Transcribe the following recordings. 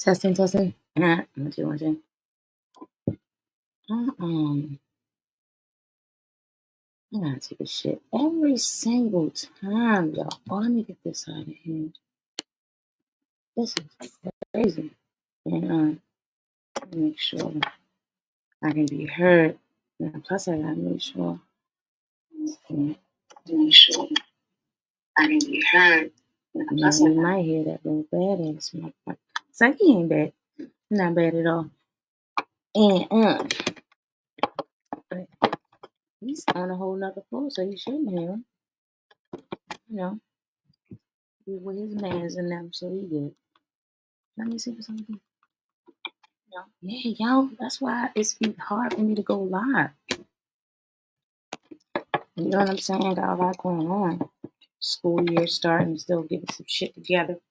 Testing. 1, 2, 1, 2. I gotta take a shit every single time, y'all. Oh, let me get this out of here. This is crazy. And make sure I can be heard. And plus, I gotta make sure I can be heard. Plus, you might hear that little badass motherfucker. It's like he ain't bad. Not bad at all. And he's on a whole nother floor, so you shouldn't hear him. You know, he with his mans and them, so he good. Let me see for something. Yeah, y'all, that's why it's hard for me to go live. You know what I'm saying? Got a lot going on. School year starting, still getting some shit together.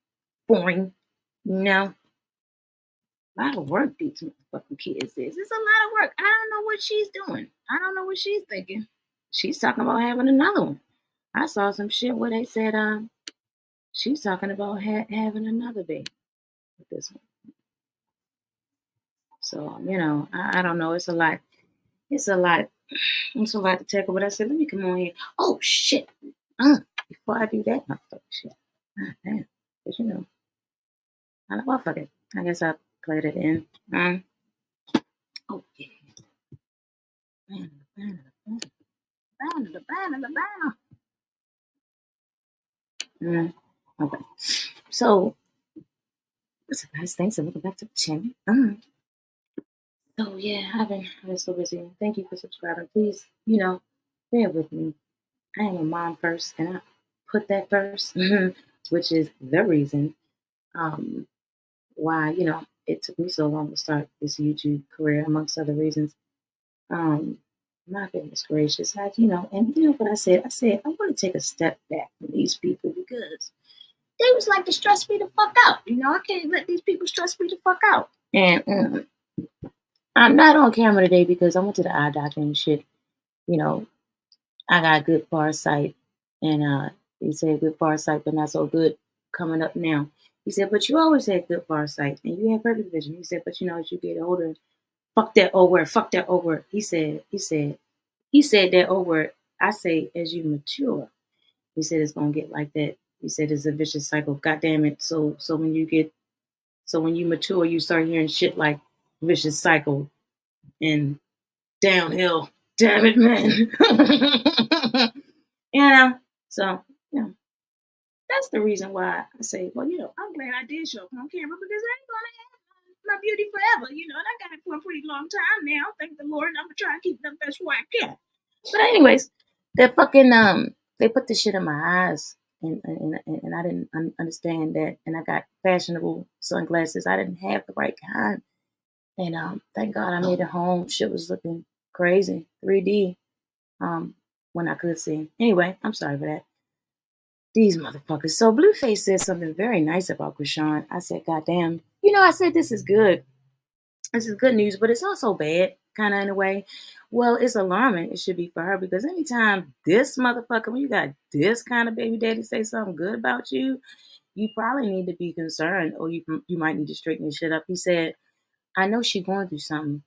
Boring. You know? A lot of work these motherfucking kids is. It's a lot of work. I don't know what she's doing. I don't know what she's thinking. She's talking about having another one. I saw some shit where they said she's talking about having another baby with this one. So, you know, I don't know. It's a lot. It's a lot to tackle. But I said, let me come on here. Oh, shit. Before I do that, motherfucker shit. Damn. But you know, I know, well, fuck it. I guess I played it in. Oh, yeah. The banner. Okay. So, what's up, guys? Thanks and welcome back to the channel. So, yeah, I've been so busy. Thank you for subscribing. Please, you know, bear with me. I am a mom first, and I put that first, which is the reason why, you know, it took me so long to start this YouTube career, amongst other reasons. My goodness gracious, you know what I said? I said, I want to take a step back from these people because they was like to stress me the fuck out. You know, I can't let these people stress me the fuck out. And I'm not on camera today because I went to the eye doctor and shit. You know, I got good far sight, and he said good far sight, but not so good coming up now. He said, but you always had good far sight and you had perfect vision. He said, but you know, as you get older, fuck that O word, fuck that O word. He said that O word. I say as you mature. He said it's gonna get like that. He said it's a vicious cycle. God damn it. So when you mature, you start hearing shit like vicious cycle and downhill. Damn it, man. You know, so you know, that's the reason why I say, well, you know, I'm glad I did show up on camera because I ain't gonna have my beauty forever, you know, and I got it for a pretty long time now. Thank the Lord, I'm gonna try and keep it the best way I can. But anyways, that fucking they put the shit in my eyes, and I didn't understand that, and I got fashionable sunglasses. I didn't have the right kind, and thank God I made it home. Shit was looking crazy, 3D, when I could see. Anyway, I'm sorry for that. These motherfuckers. So Blueface said something very nice about Chrisean. I said, God damn. You know, I said this is good. This is good news, but it's also bad, kind of in a way. Well, it's alarming. It should be for her because anytime this motherfucker, when you got this kind of baby daddy say something good about you, you probably need to be concerned, or you might need to straighten your shit up. He said, I know she's going through something,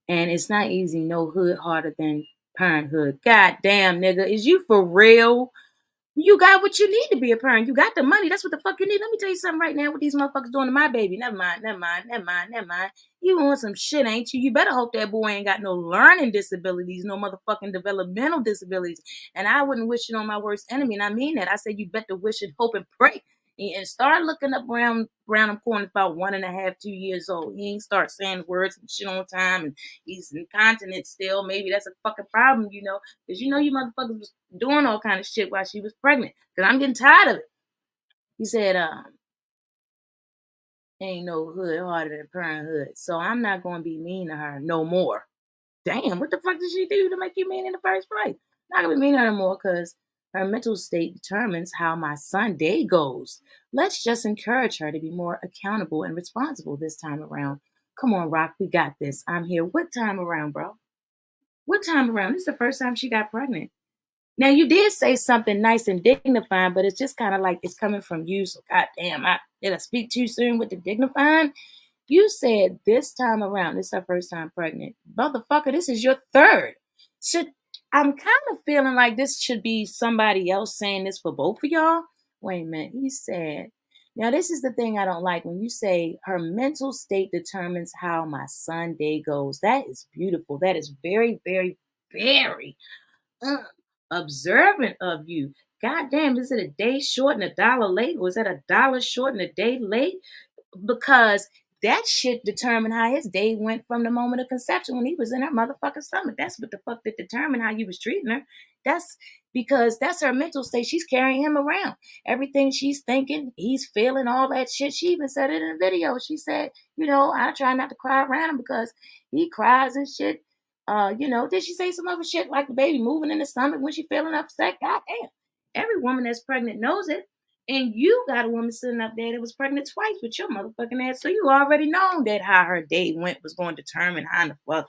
and it's not easy. No hood harder than parenthood. God damn, nigga, is you for real? You got what you need to be a parent. You got the money. That's what the fuck you need. Let me tell you something right now. What these motherfuckers doing to my baby. Never mind. You want some shit, ain't you? You better hope that boy ain't got no learning disabilities, no motherfucking developmental disabilities. And I wouldn't wish it on my worst enemy. And I mean that. I said you better wish it, hope, and pray. And start looking up around them corners about 1.5, 2 years old. He ain't start saying words and shit on time, and he's incontinent still. Maybe that's a fucking problem, you know, because you know you motherfuckers was doing all kind of shit while she was pregnant. Because I'm getting tired of it. He said, ain't no hood harder than parenthood. So I'm not going to be mean to her no more. Damn, what the fuck did she do to make you mean in the first place? Not going to be mean to her no more because her mental state determines how my son day goes. Let's just encourage her to be more accountable and responsible this time around. Come on, Rock, we got this. I'm here. What time around, bro? What time around? This is the first time she got pregnant. Now you did say something nice and dignifying, but it's just kind of like it's coming from you. So goddamn, did I speak too soon with the dignifying? You said this time around, this is her first time pregnant. Motherfucker, this is your third. I'm kind of feeling like this should be somebody else saying this for both of y'all. Wait a minute. He said, now this is the thing I don't like. When you say her mental state determines how my son day goes. That is beautiful. That is very, very, very observant of you. God damn, is it a day short and a dollar late? Or is that a dollar short and a day late? Because that shit determined how his day went from the moment of conception when he was in her motherfucking stomach. That's what the fuck that determined how you was treating her. That's because that's her mental state. She's carrying him around. Everything she's thinking, he's feeling all that shit. She even said it in a video. She said, I try not to cry around him because he cries and shit. Did she say some other shit like the baby moving in the stomach when she feeling upset? God damn. Every woman that's pregnant knows it. And you got a woman sitting up there that was pregnant twice with your motherfucking ass. So you already known that how her day went was going to determine how the fuck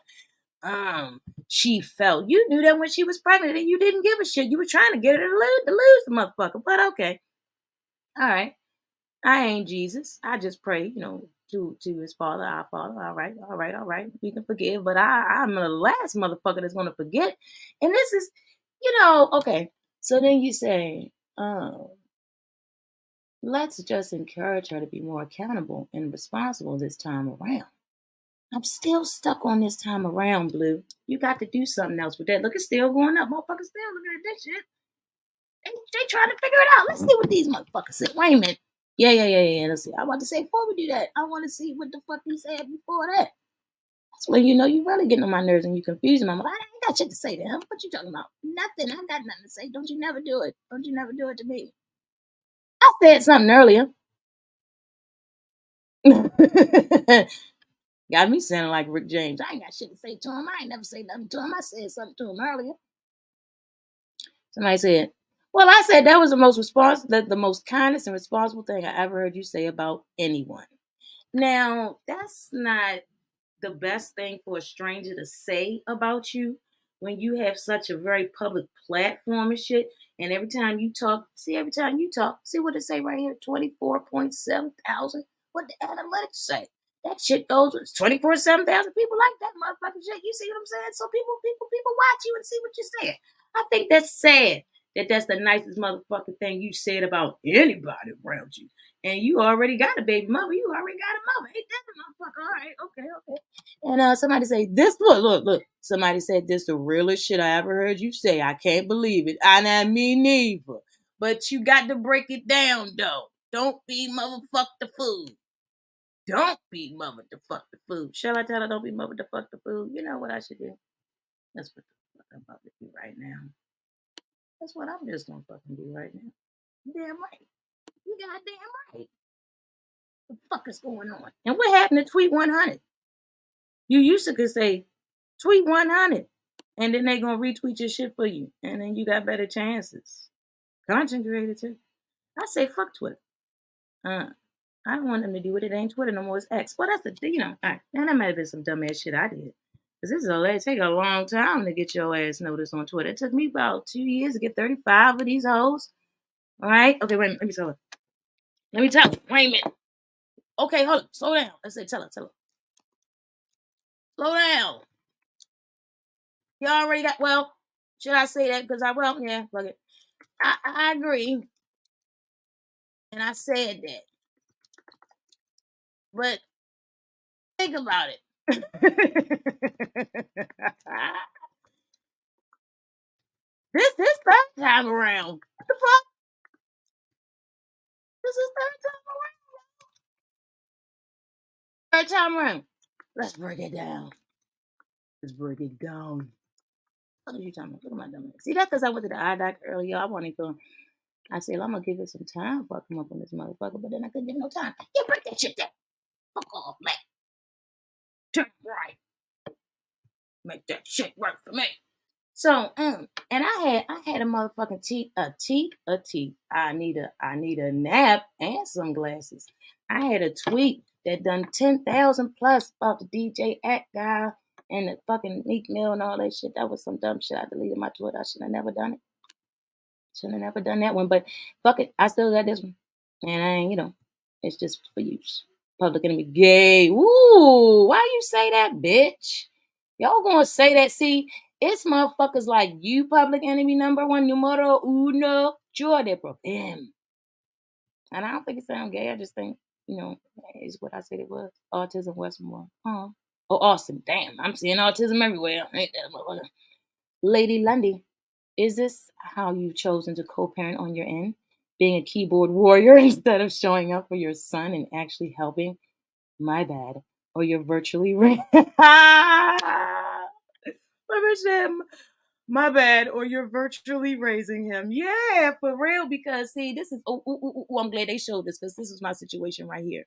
she felt. You knew that when she was pregnant and you didn't give a shit. You were trying to get her to lose the motherfucker. But okay. All right. I ain't Jesus. I just pray, to his father, our father. All right. We can forgive. But I'm the last motherfucker that's gonna forget. And this is, okay. So then you say, let's just encourage her to be more accountable and responsible this time around. I'm still stuck on this time around, Blue. You got to do something else with that. Look, it's still going up. Motherfuckers still looking at that shit. They trying to figure it out. Let's see what these motherfuckers say. Wait a minute. Yeah. Let's see. I want to say before we do that, I want to see what the fuck he said before that. That's when you really getting on my nerves and you confusing them. I ain't got shit to say to him. What you talking about? Nothing. I got nothing to say. Don't you never do it. Don't you never do it to me. I said something earlier. Got me sounding like Rick James. I ain't got shit to say to him. I ain't never say nothing to him. I said something to him earlier. Somebody said, well, I said that was the most kindest and responsible thing I ever heard you say about anyone. Now, that's not the best thing for a stranger to say about you when you have such a very public platform and shit. And every time you talk, see what it say right here, 24.7 thousand. What the analytics say? That shit goes with 24.7 thousand people like that motherfucking shit. You see what I'm saying? So people watch you and see what you're saying. I think that's sad that that's the nicest motherfucking thing you said about anybody around you. And you already got a baby mother. You already got a mother. Ain't that the motherfucker? All right, okay. And somebody say this. Look. Somebody said this the realest shit I ever heard you say. I can't believe it. I me neither. But you got to break it down though. Don't be motherfuck the food. Don't be mother to fuck the food. Shall I tell her don't be mother to fuck the food? You know what I should do? That's what the fuck I'm about to do right now. That's what I'm just gonna fucking do right now. Damn right. You goddamn right. What the fuck is going on? And what happened to Tweet 100? You used to could say Tweet 100, and then they gonna retweet your shit for you, and then you got better chances. Content creator too. I say fuck Twitter. I don't want them to do what it ain't Twitter no more. It's X. Well, that's the all right. Now that might have been some dumbass shit I did. Because it take a long time to get your ass noticed on Twitter. It took me about 2 years to get 35 of these hoes. All right? Okay, wait a minute. Let me tell her. Wait a minute. Okay, hold on. Slow down. I said, tell her. Slow down. You already got, well, should I say that? Because yeah, fuck it. I agree. And I said that. But think about it. This third time around. What the fuck? This is third time around. Let's break it down. What are you talking about? Look at my dumb ass. See, that's because I went to the eye doctor earlier. I wanted to. I said, I'm going to give it some time before I come up on this motherfucker, but then I couldn't give no time. Yeah, break that shit down. Fuck off, black. Turn right. Make that shit work for me. So, and I had a motherfucking teeth. I need a nap and sunglasses. I had a tweet that done 10,000 plus about the DJ Act guy and the fucking Meek Mill and all that shit. That was some dumb shit. I deleted my Twitter. I should have never done it. Should have never done that one, but fuck it. I still got this one. And I ain't, it's just for use. Public Enemy gay. Ooh, why you say that, bitch? Y'all gonna say that. See, it's motherfuckers like you, Public Enemy #1, numero uno, yo de problem. And I don't think it sounds gay. I just think, it's what I said it was. Autism Westmore. Oh, Austin. Damn, I'm seeing autism everywhere. Ain't that motherfucker? Lady Lundy, is this how you've chosen to co-parent on your end? Being a keyboard warrior instead of showing up for your son and actually helping? My bad. Or you're virtually my bad, or you're virtually raising him. Yeah, for real. Because see, this is I'm glad they showed this, because this is my situation right here.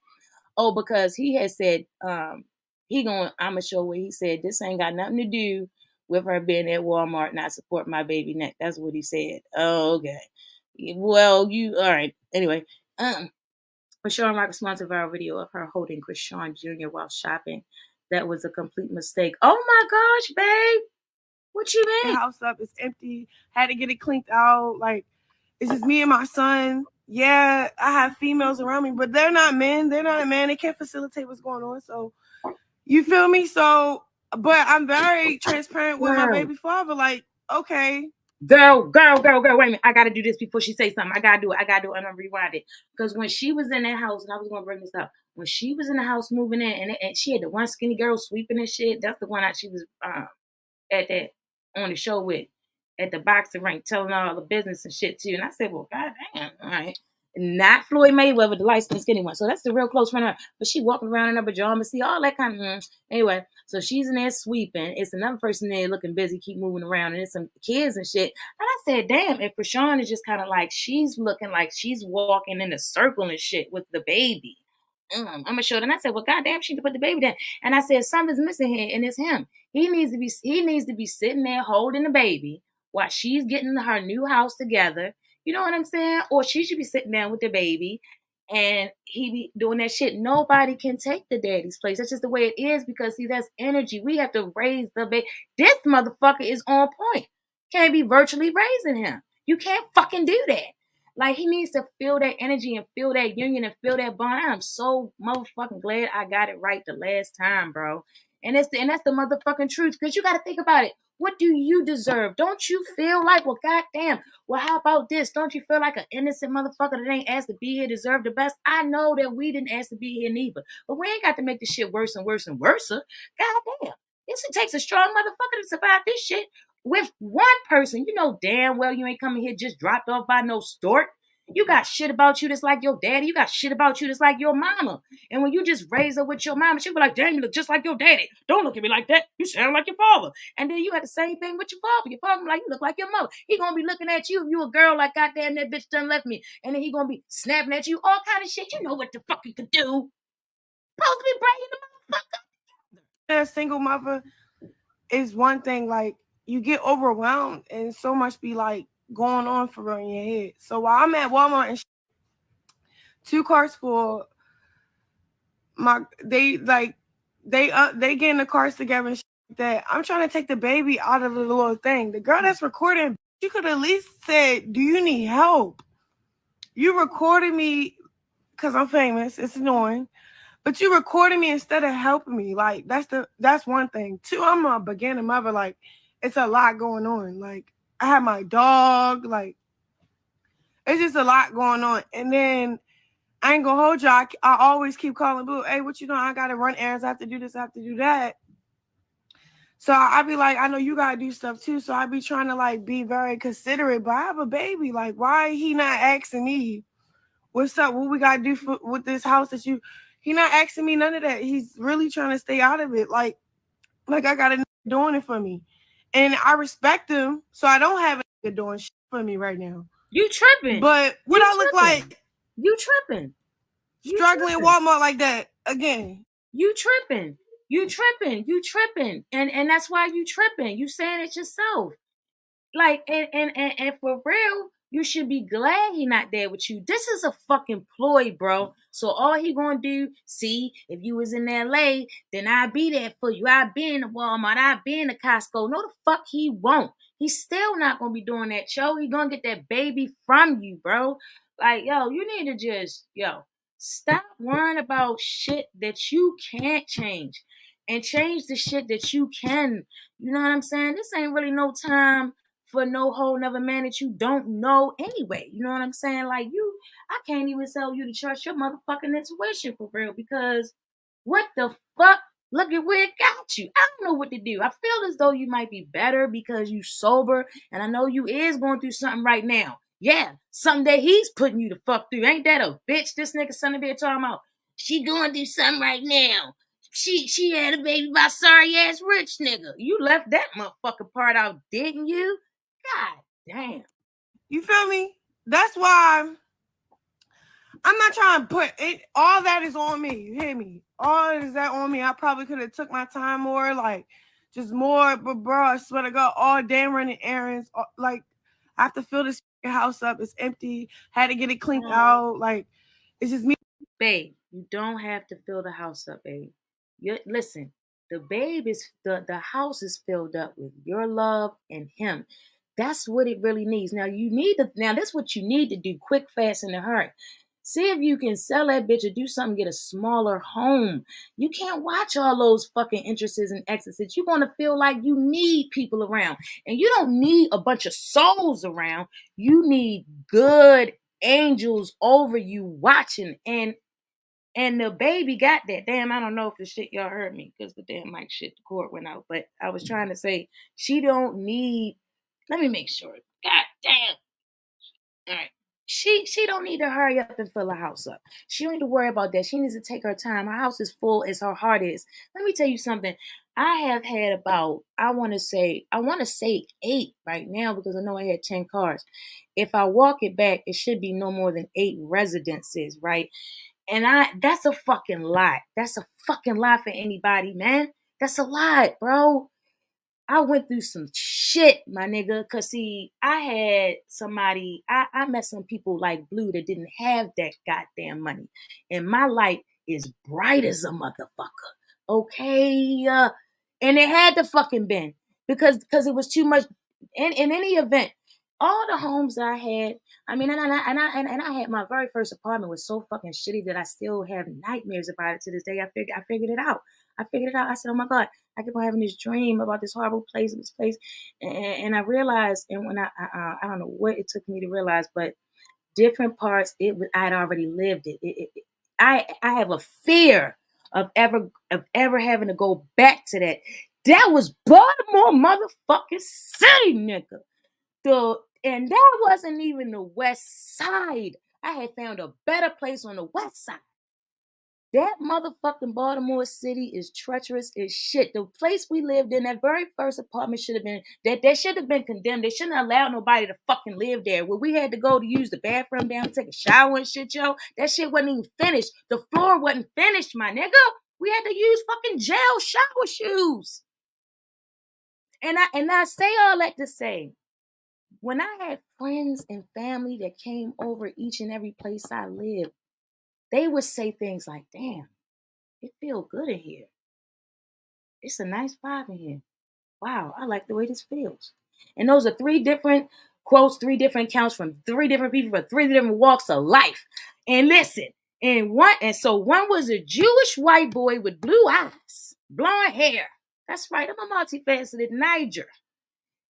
Oh, because he had said I'm gonna show where he said this ain't got nothing to do with her being at Walmart not support my baby neck. That's what he said. Oh, okay. Well, you all right. Anyway, ChriseanRock responds to a viral video of her holding Chrisean Jr. while shopping. That was a complete mistake. Oh my gosh, babe. What you mean? House up, it's empty. Had to get it cleaned out. Like, it's just me and my son. Yeah, I have females around me, but they're not men. They're not a man. They can't facilitate what's going on. So, you feel me? So, but I'm very transparent with my baby father. Like, okay. Girl, wait a minute. I gotta do this before she says something. I gotta do it. I'm gonna rewind it. Because when she was in that house, and I was gonna bring this up, when she was in the house moving in, and she had the one skinny girl sweeping and shit, that's the one that she was at that on the show with at the boxing ring, telling all the business and shit too. And I said, well, goddamn, all right. Not Floyd Mayweather, the light skinned skinny one. So that's the real close friend of her. But she walking around in her pajamas, see all that kind of anyway. So she's in there sweeping. It's another person there looking busy, keep moving around, and it's some kids and shit. And I said, damn, if Chrisean is just kind of like she's looking like she's walking in a circle and shit with the baby. I'm gonna show it. And I said, well, goddamn, she need to put the baby down. And I said, something's missing here, and it's him. He needs to be sitting there holding the baby while she's getting her new house together. You know what I'm saying? Or she should be sitting down with the baby and he be doing that shit. Nobody can take the daddy's place. That's just the way it is, because see, that's energy. We have to raise the baby. This motherfucker is on point. Can't be virtually raising him. You can't fucking do that. Like, he needs to feel that energy and feel that union and feel that bond. I'm so motherfucking glad I got it right the last time, bro. And that's the motherfucking truth. Because you got to think about it. What do you deserve? Don't you feel like, well, goddamn, well, how about this? Don't you feel like an innocent motherfucker that ain't asked to be here deserve the best? I know that we didn't ask to be here neither. But we ain't got to make this shit worse and worse and worse. Goddamn. It takes a strong motherfucker to survive this shit. With one person, you know damn well you ain't coming here just dropped off by no stork. You got shit about you that's like your daddy. You got shit about you that's like your mama. And when you just raise her with your mama, she'll be like, damn, you look just like your daddy. Don't look at me like that. You sound like your father. And then you had the same thing with your father. Your father be like, you look like your mother. He gonna be looking at you if you a girl like, goddamn, that bitch done left me. And then he gonna be snapping at you, all kind of shit. You know what the fuck you could do. Supposed to be bringing the motherfucker. A single mother is one thing. Like, you get overwhelmed and so much be like going on for real in your head. So while I'm at Walmart and 2 cars full, they get in the cars together and shit like that. I'm trying to take the baby out of the little thing. The girl that's recording, she could at least said, do you need help? You recorded me because I'm famous. It's annoying. But you recorded me instead of helping me. Like, that's one thing. 2, I'm a beginner mother. Like, it's a lot going on. Like, I have my dog. Like, it's just a lot going on. And then I ain't gonna hold y'all. I always keep calling Blue. Hey, what you doing? I gotta run errands. I have to do this. I have to do that. So I be like, I know you gotta do stuff too. So I be trying to like be very considerate. But I have a baby. Like, why he not asking me, what's up? What we gotta do with this house that you? He not asking me none of that. He's really trying to stay out of it. Like I got a doing it for me. And I respect him. So I don't have a doing shit for me right now. You tripping. But what I look like? You tripping. Struggling in Walmart like that again. You tripping. And that's why you tripping. You saying it yourself. Like, and for real, you should be glad he not there with you. This is a fucking ploy, bro. So all he gonna do, see, if you was in LA, then I'd be there for you. I'd be in the Walmart. I'd be in the Costco. No, the fuck he won't. he's still not gonna be doing that, yo. He's gonna get that baby from you, bro. Like, yo, you need to just, stop worrying about shit that you can't change and change the shit that you can. You know what I'm saying? This ain't really no time for no whole nother man that you don't know anyway. You know what I'm saying? Like, I can't even tell you to trust your motherfucking intuition for real, because what the fuck? Look at where it got you. I don't know what to do. I feel as though you might be better because you sober, and I know you is going through something right now. Yeah, something that he's putting you the fuck through. Ain't that a bitch? This nigga son of a bitch talking about, she going through something right now. She had a baby by sorry ass rich nigga. You left that motherfucking part out, didn't you? God damn. You feel me? That's why I'm not trying to put it. All that is on me. You hear me? All is that on me. I probably could have took my time more, like just more. But bro, I swear to God, all day running errands. Like I have to fill this house up. It's empty. Had to get it cleaned out. Like it's just me. Babe, you don't have to fill the house up, babe. Listen, the house is filled up with your love and him. That's what it really needs. Now that's what you need to do quick, fast, and in a hurry. See if you can sell that bitch or do something, get a smaller home. You can't watch all those fucking entrances and exits. You're going to feel like you need people around. And you don't need a bunch of souls around. You need good angels over you watching. And the baby got that. Damn, I don't know if the shit y'all heard me because the damn mic shit, the cord went out. But I was trying to say, she don't need, let me make sure. God damn. All right. She don't need to hurry up and fill her house up. She don't need to worry about that. She needs to take her time. Her house is full as her heart is. Let me tell you something. I have had about, I want to say 8 right now because I know I had 10 cars. If I walk it back, it should be no more than 8 residences, right? And that's a fucking lot. That's a fucking lot for anybody, man. That's a lot, bro. I went through some shit, my nigga. Cause see, I met some people like Blue that didn't have that goddamn money. And my light is bright as a motherfucker. Okay? And it had to fucking been. Because it was too much. In any event, all the homes I had, I mean, and I had my very first apartment was so fucking shitty that I still have nightmares about it to this day. I figured it out. I said, oh my God, I kept on having this dream about this horrible place, and I realized, and when I don't know what it took me to realize, but different parts, I'd already lived it. I have a fear of ever having to go back to that. That was Baltimore motherfucking city, nigga. And that wasn't even the west side. I had found a better place on the west side. That motherfucking Baltimore City is treacherous as shit. The place we lived in, that very first apartment should have been, that should have been condemned. They shouldn't have allowed nobody to fucking live there. Where we had to go to use the bathroom down, take a shower and shit, yo. That shit wasn't even finished. The floor wasn't finished, my nigga. We had to use fucking gel shower shoes. And I say all that to say, when I had friends and family that came over each and every place I lived, they would say things like, damn, it feels good in here. It's a nice vibe in here. Wow, I like the way this feels. And those are 3 different quotes, 3 different accounts from 3 different people for 3 different walks of life. And listen, so one was a Jewish white boy with blue eyes, blonde hair. That's right, I'm a multifaceted Niger.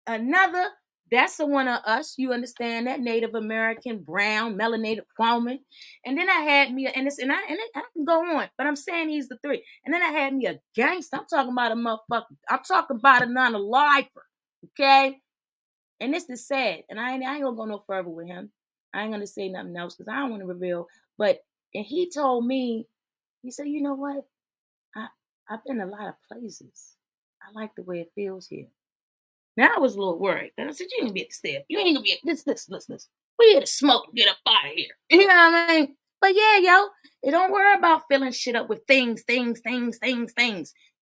Another, that's the one of us, you understand that, Native American, brown, melanated woman. And then I had me, and I can go on, but I'm saying he's the 3. And then I had me a gangster. I'm talking about a motherfucker. I'm talking about a non-lifer, okay? And this is sad, and I ain't gonna go no further with him. I ain't gonna say nothing else because I don't want to reveal. But and he told me, he said, you know what? I've been a lot of places. I like the way it feels here. Now I was a little worried. And I said, you ain't gonna be at the step. You ain't gonna be at this. We here to smoke and get up out of here. You know what I mean? But yeah, yo, don't worry about filling shit up with things.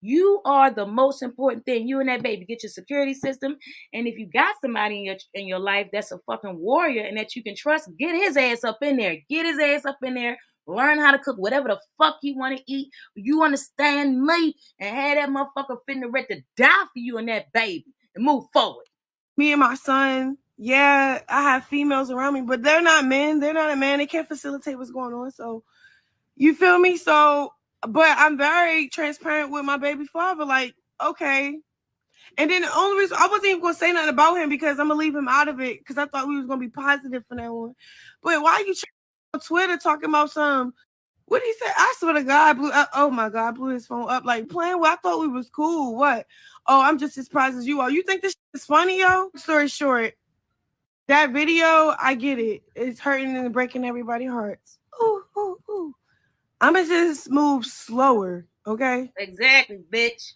You are the most important thing. You and that baby. Get your security system. And if you got somebody in your life that's a fucking warrior and that you can trust, get his ass up in there. Learn how to cook whatever the fuck you want to eat. You understand me? And have that motherfucker finna ready to die for you and that baby. And move forward. me and my son, yeah, I have females around me, but they're not men. They're not a man. They can't facilitate what's going on. So, you feel me? So, but I'm very transparent with my baby father. Like, okay. And then the only reason I wasn't even going to say nothing about him because I'm going to leave him out of it because I thought we was going to be positive for that one. But why you on Twitter talking about some, what did he say? I swear to God, oh my God, blew his phone up like playing. Well, I thought we was cool. What? Oh, I'm just as surprised as you are. You think this is funny, yo? Story short, that video, I get it. It's hurting and breaking everybody's hearts. Ooh, ooh, ooh. I'm going to just move slower, okay? Exactly, bitch.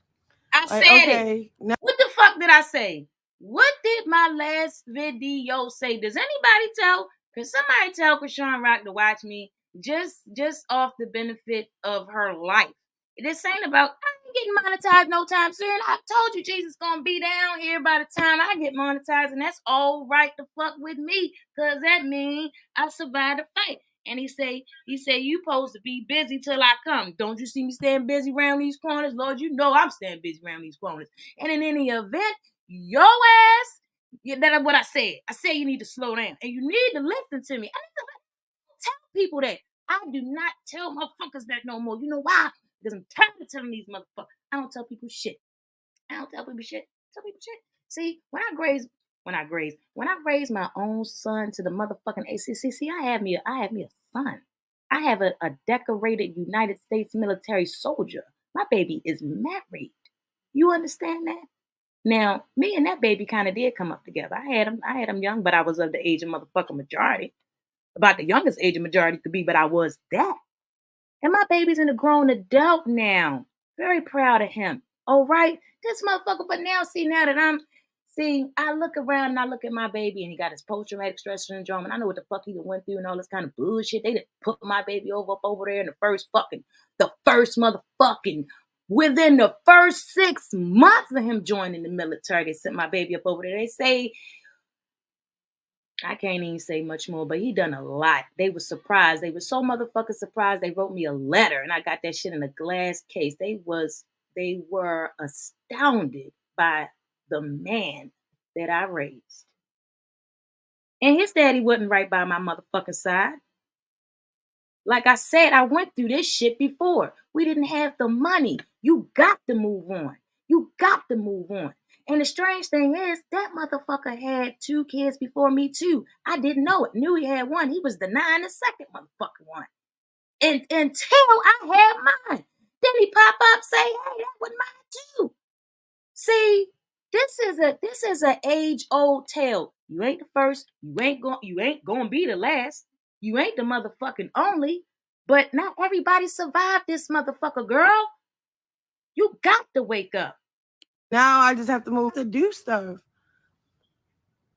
I Like, said okay, it. now, What the fuck did I say? What did my last video say? Does anybody tell? Can somebody tell Chrisean Rock to watch me just off the benefit of her life? This ain't about I ain't getting monetized no time soon. I told you Jesus gonna be down here by the time I get monetized, and that's all right to fuck with me, cause that means I survived the fight. And he say, you supposed to be busy till I come. Don't you see me staying busy around these corners? Lord, you know I'm staying busy around these corners. And in any event, your ass, that's what I said. I said you need to slow down. And you need to listen to me. I need to tell people that. I do not tell motherfuckers that no more. You know why? Because I'm tired of telling these motherfuckers. I don't tell people shit. I don't tell people shit. Tell people shit. See, when I raised my own son to the motherfucking ACC, see, I had me a son. I have a decorated United States military soldier. My baby is married. You understand that? Now, me and that baby kind of did come up together. I had him young, but I was of the age of motherfucking majority. About the youngest age of majority could be, but I was that. And my baby's an a grown adult now. Very proud of him. All right. This motherfucker, but now I look around and I look at my baby and he got his post-traumatic stress syndrome and I know what the fuck he went through and all this kind of bullshit. They didn't put my baby up over there in within the first 6 months of him joining the military. They sent my baby up over there. They say, I can't even say much more, but he done a lot. They were surprised. They were so motherfucking surprised. They wrote me a letter and I got that shit in a glass case. They were astounded by the man that I raised. And his daddy wasn't right by my motherfucking side. Like I said, I went through this shit before. We didn't have the money. You got to move on. You got to move on. And the strange thing is, that motherfucker had 2 kids before me too. I didn't know it. Knew he had one. He was denying the second motherfucking one. And until I had mine. Then he pop up, say, hey, that was mine too. See, this is an age-old tale. You ain't the first. You ain't gonna be the last. You ain't the motherfucking only. But not everybody survived this motherfucker, girl. You got to wake up. Now I just have to move to do stuff.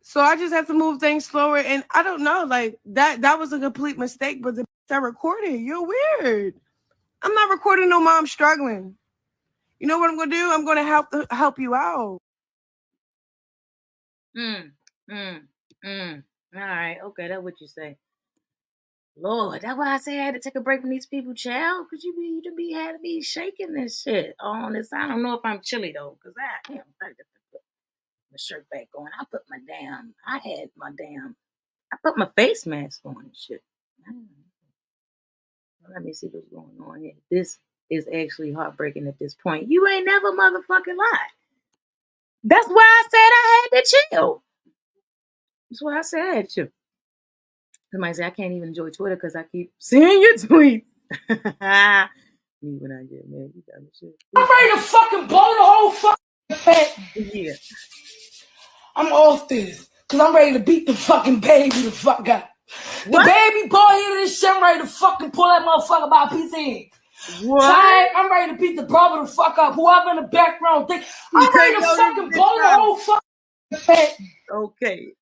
So I just have to move things slower. And I don't know, like that was a complete mistake. But I recorded. You're weird. I'm not recording no mom struggling. You know what I'm gonna do? I'm gonna help you out. All right, okay, that's what you say. Lord, that's why I say I had to take a break from these people, child. Cause you had to be shaking this shit on this. I don't know if I'm chilly though, cause I put my shirt back on. I put my face mask on and shit. Let me see what's going on here. This is actually heartbreaking at this point. You ain't never motherfucking lied. That's why I said I had to chill. That's why I said I had to chill. Somebody say I can't even enjoy Twitter because I keep seeing your tweets. Me when I get mad, you got me shit. I'm ready to fucking blow the whole fucking head. Yeah. I'm off this. Cause I'm ready to beat the fucking baby the fuck up. What? The baby boy here to this shit, I'm ready to fucking pull that motherfucker by a piece of head. What? So I'm ready to beat the brother the fuck up. Whoever in the background think I'm ready to fucking blow the whole fucking head. Okay.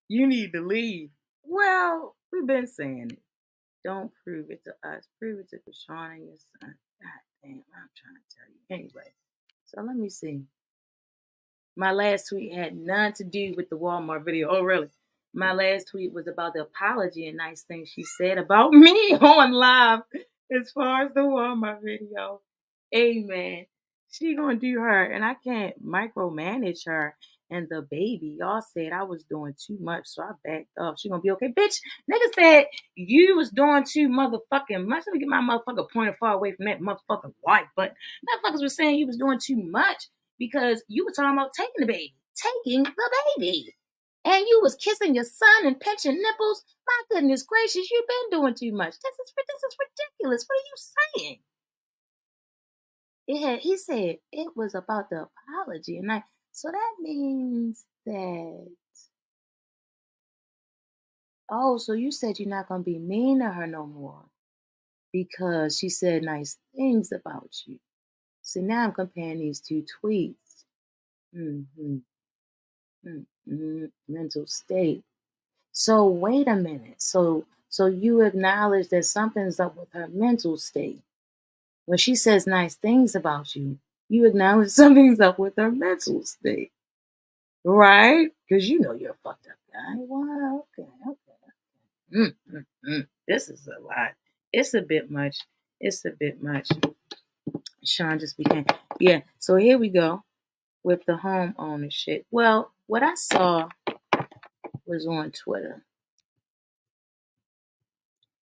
You need to leave. Well, we've been saying it. Don't prove it to us. Prove it to Chrisean and your son. God damn, I'm trying to tell you. Anyway, so let me see. My last tweet had none to do with the Walmart video. Oh, really? My last tweet was about the apology and nice things she said about me on live as far as the Walmart video. Amen. She gonna do her, and I can't micromanage her and the baby. Y'all said I was doing too much, so I backed up. She gonna be okay, bitch. Nigga said you was doing too motherfucking much. Let me get my motherfucker pointed far away from that motherfucking white. But motherfuckers was saying you was doing too much because you were talking about taking the baby, and you was kissing your son and pinching nipples. My goodness gracious, you've been doing too much. This is ridiculous. What are you saying? He said it was about the apology, and so that means that, oh, so you said you're not gonna be mean to her no more because she said nice things about you. So now I'm comparing these two tweets. Mm-hmm. Mm-hmm. Mental state. So wait a minute. So you acknowledge that something's up with her mental state. When she says nice things about you, you acknowledge something's up with her mental state. Right? Because you know you're a fucked up guy. Wow, okay. This is a lot. It's a bit much. It's a bit much. Sean just became. Yeah, so here we go with the homeowner shit. Well, what I saw was on Twitter.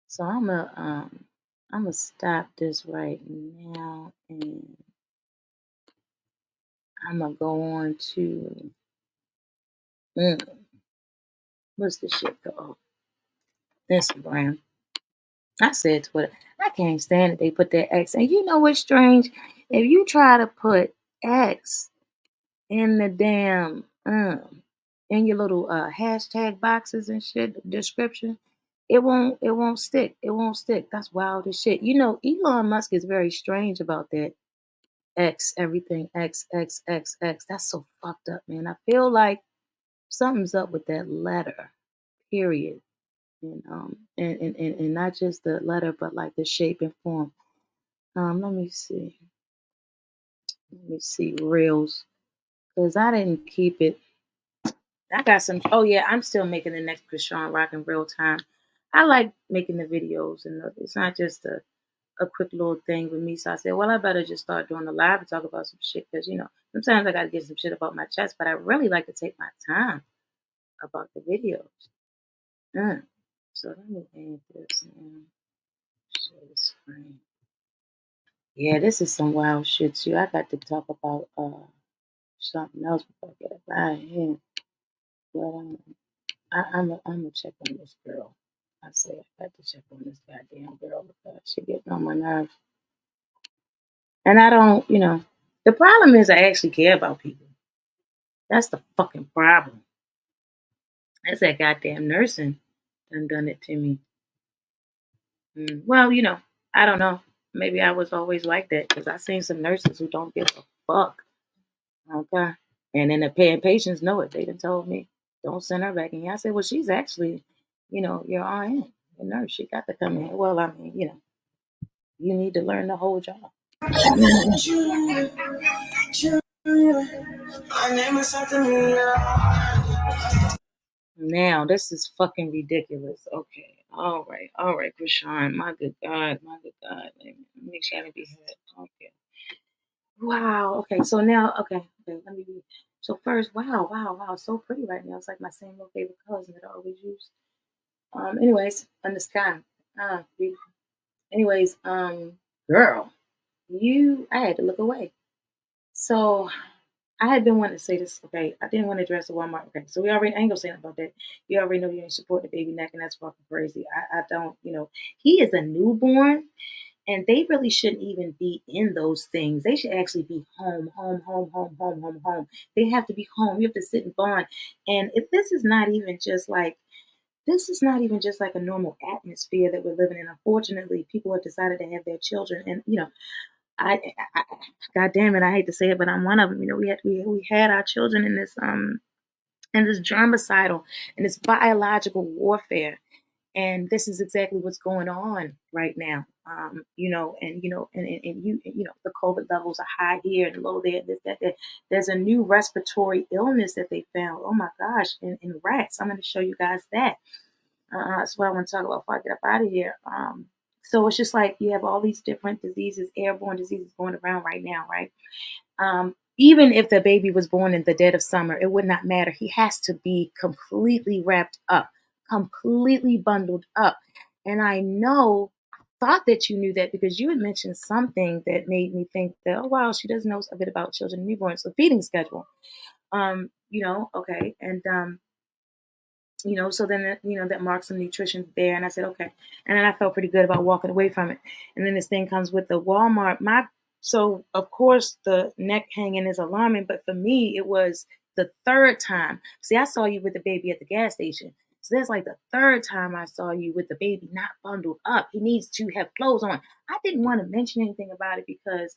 So I'm gonna stop this right now and I'm gonna go on to what's the shit called? Instagram. I said Twitter. I can't stand it. They put that X. And you know what's strange? If you try to put X in the damn in your little hashtag boxes and shit description, it won't stick. It won't stick. That's wild as shit. You know, Elon Musk is very strange about that. X, everything X, X, X, X. That's so fucked up, man. I feel like something's up with that letter. Period. And not just the letter, but like the shape and form. Let me see. Reels, because I didn't keep it. I got some. Oh yeah, I'm still making the next Chrisean Rock in real time. I like making the videos, and it's not just a quick little thing with me. So I said, well, I better just start doing the live and talk about some shit because sometimes I got to get some shit about my chest, but I really like to take my time about the videos. So let me add this and share the screen. Yeah, this is some wild shit too. I got to talk about something else before I get up out of here. But I'm gonna check on this girl. I say I got to check on this goddamn girl because she getting on my nerves. And I don't, the problem is I actually care about people. That's the fucking problem. That's that goddamn nursing done it to me. Well, I don't know. Maybe I was always like that because I seen some nurses who don't give a fuck. Okay. And then the patients know it. They done told me, don't send her back in here. I said, well, she's actually, your RN, the nurse. She got to come in. Well, I mean, you need to learn the whole job. Now, this is fucking ridiculous. Okay. All right, Chrisean. My good God. Let me make sure I didn't be hurt. Okay. Wow. Okay. So now, okay. Let me read. So first, wow. So pretty right now. It's like my same little favorite colors that I always use. Anyways, on the sky. Beautiful. Anyways, girl, I had to look away. So I had been wanting to say this. Okay, I didn't want to address the Walmart. Okay, so I ain't gonna say nothing about that. You already know you ain't support the baby neck, and that's fucking crazy. I don't, he is a newborn, and they really shouldn't even be in those things. They should actually be home. They have to be home. You have to sit and bond. And if this is not even just like a normal atmosphere that we're living in. Unfortunately, people have decided to have their children, and I God damn it, I hate to say it, but I'm one of them. We had our children in this germicidal and this biological warfare, and this is exactly what's going on right now. And the COVID levels are high here and low there. There's a new respiratory illness that they found. Oh my gosh, in rats. I'm going to show you guys that. That's what I want to talk about before I get up out of here. So it's just like you have all these different diseases, airborne diseases going around right now, right? Even if the baby was born in the dead of summer, it would not matter. He has to be completely wrapped up, completely bundled up. And I thought that you knew that because you had mentioned something that made me think that, oh, wow, she does know a bit about children and newborns. So feeding schedule, okay. And, so then, that marks some nutrition there. And I said, okay. And then I felt pretty good about walking away from it. And then this thing comes with the Walmart. So of course the neck hanging is alarming, but for me, it was the third time. See, I saw you with the baby at the gas station. So that's like the third time I saw you with the baby not bundled up. He needs to have clothes on. I didn't want to mention anything about it because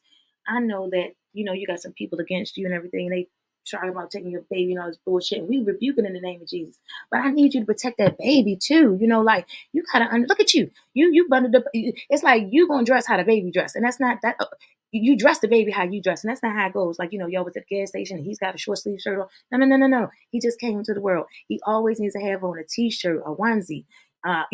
I know that, you got some people against you and everything. And they talking about taking your baby and all this bullshit. And we rebuke it in the name of Jesus. But I need you to protect that baby too. Like you gotta look at you. You bundled up. It's like you gonna dress how the baby dress, and that's not that. You dress the baby how you dress, and that's not how it goes. Like y'all was at the gas station, and he's got a short sleeve shirt on. No. He just came into the world. He always needs to have on a t-shirt, a onesie.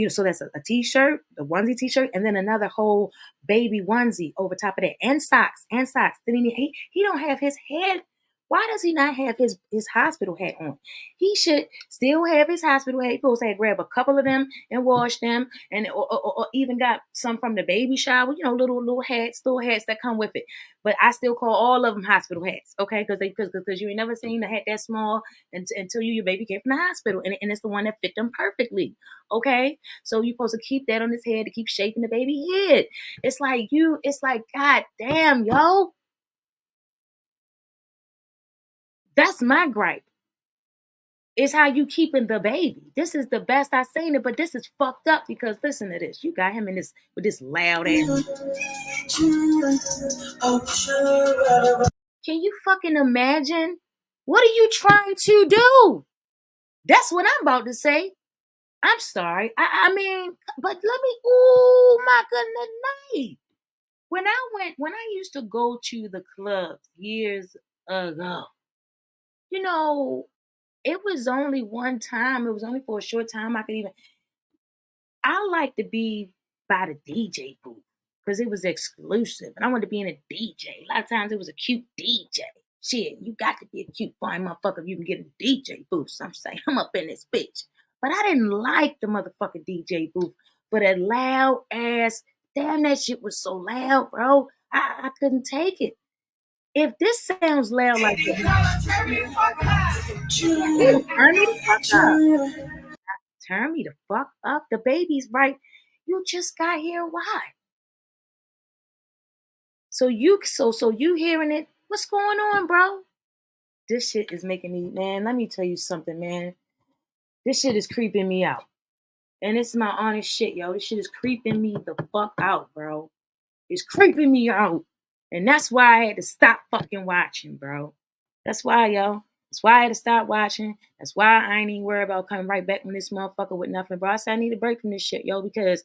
So that's a t-shirt, the onesie t-shirt, and then another whole baby onesie over top of that, and socks. Then he don't have his head. Why does he not have his hospital hat on? He should still have his hospital hat. He supposed to grab a couple of them and wash them, and or even got some from the baby shower. Little hats, little hats that come with it. But I still call all of them hospital hats, okay? Because you ain't never seen a hat that small until your baby came from the hospital, and it's the one that fit them perfectly, okay? So you're supposed to keep that on his head to keep shaping the baby head. It's like God damn, yo. That's my gripe. It's how you keeping the baby. This is the best I've seen it, but this is fucked up because listen to this. You got him with this loud ass. Can you fucking imagine? What are you trying to do? That's what I'm about to say. I'm sorry. I mean, but let me. Oh my goodness night. When I used to go to the club years ago, it was only one time. It was only for a short time. I like to be by the DJ booth because it was exclusive. And I wanted to be in a DJ. A lot of times it was a cute DJ. Shit, you got to be a cute fine motherfucker if you can get a DJ booth. So I'm saying, I'm up in this bitch. But I didn't like the motherfucking DJ booth for that loud ass. Damn, that shit was so loud, bro. I couldn't take it. If this sounds loud like that, turn me the fuck up. Turn me the fuck up. The baby's right. You just got here. Why? So you hearing it? What's going on, bro? This shit is making me, man. Let me tell you something, man. This shit is creeping me out, and it's my honest shit, yo. This shit is creeping me the fuck out, bro. It's creeping me out. And that's why I had to stop fucking watching, bro. That's why, yo. That's why I had to stop watching. That's why I ain't even worried about coming right back on this motherfucker with nothing, bro. I said I need a break from this shit, yo, because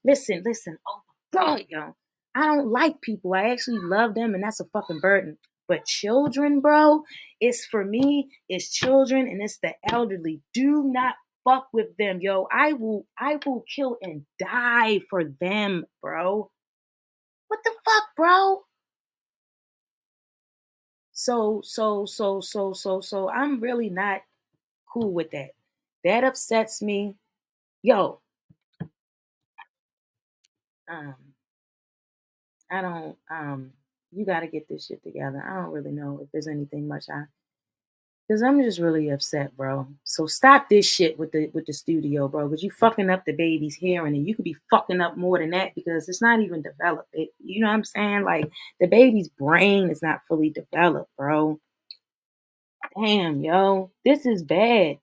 listen. Oh, my God, yo. I don't like people. I actually love them, and that's a fucking burden. But children, bro, for me, it's children, and it's the elderly. Do not fuck with them, yo. I will kill and die for them, bro. What the fuck, bro? So I'm really not cool with that. That upsets me. Yo. I don't you gotta get this shit together. I don't really know if there's anything much because I'm just really upset, bro. So stop this shit with the studio, bro. Because you fucking up the baby's hearing, and you could be fucking up more than that because it's not even developed. You know what I'm saying? Like the baby's brain is not fully developed, bro. Damn, yo, this is bad.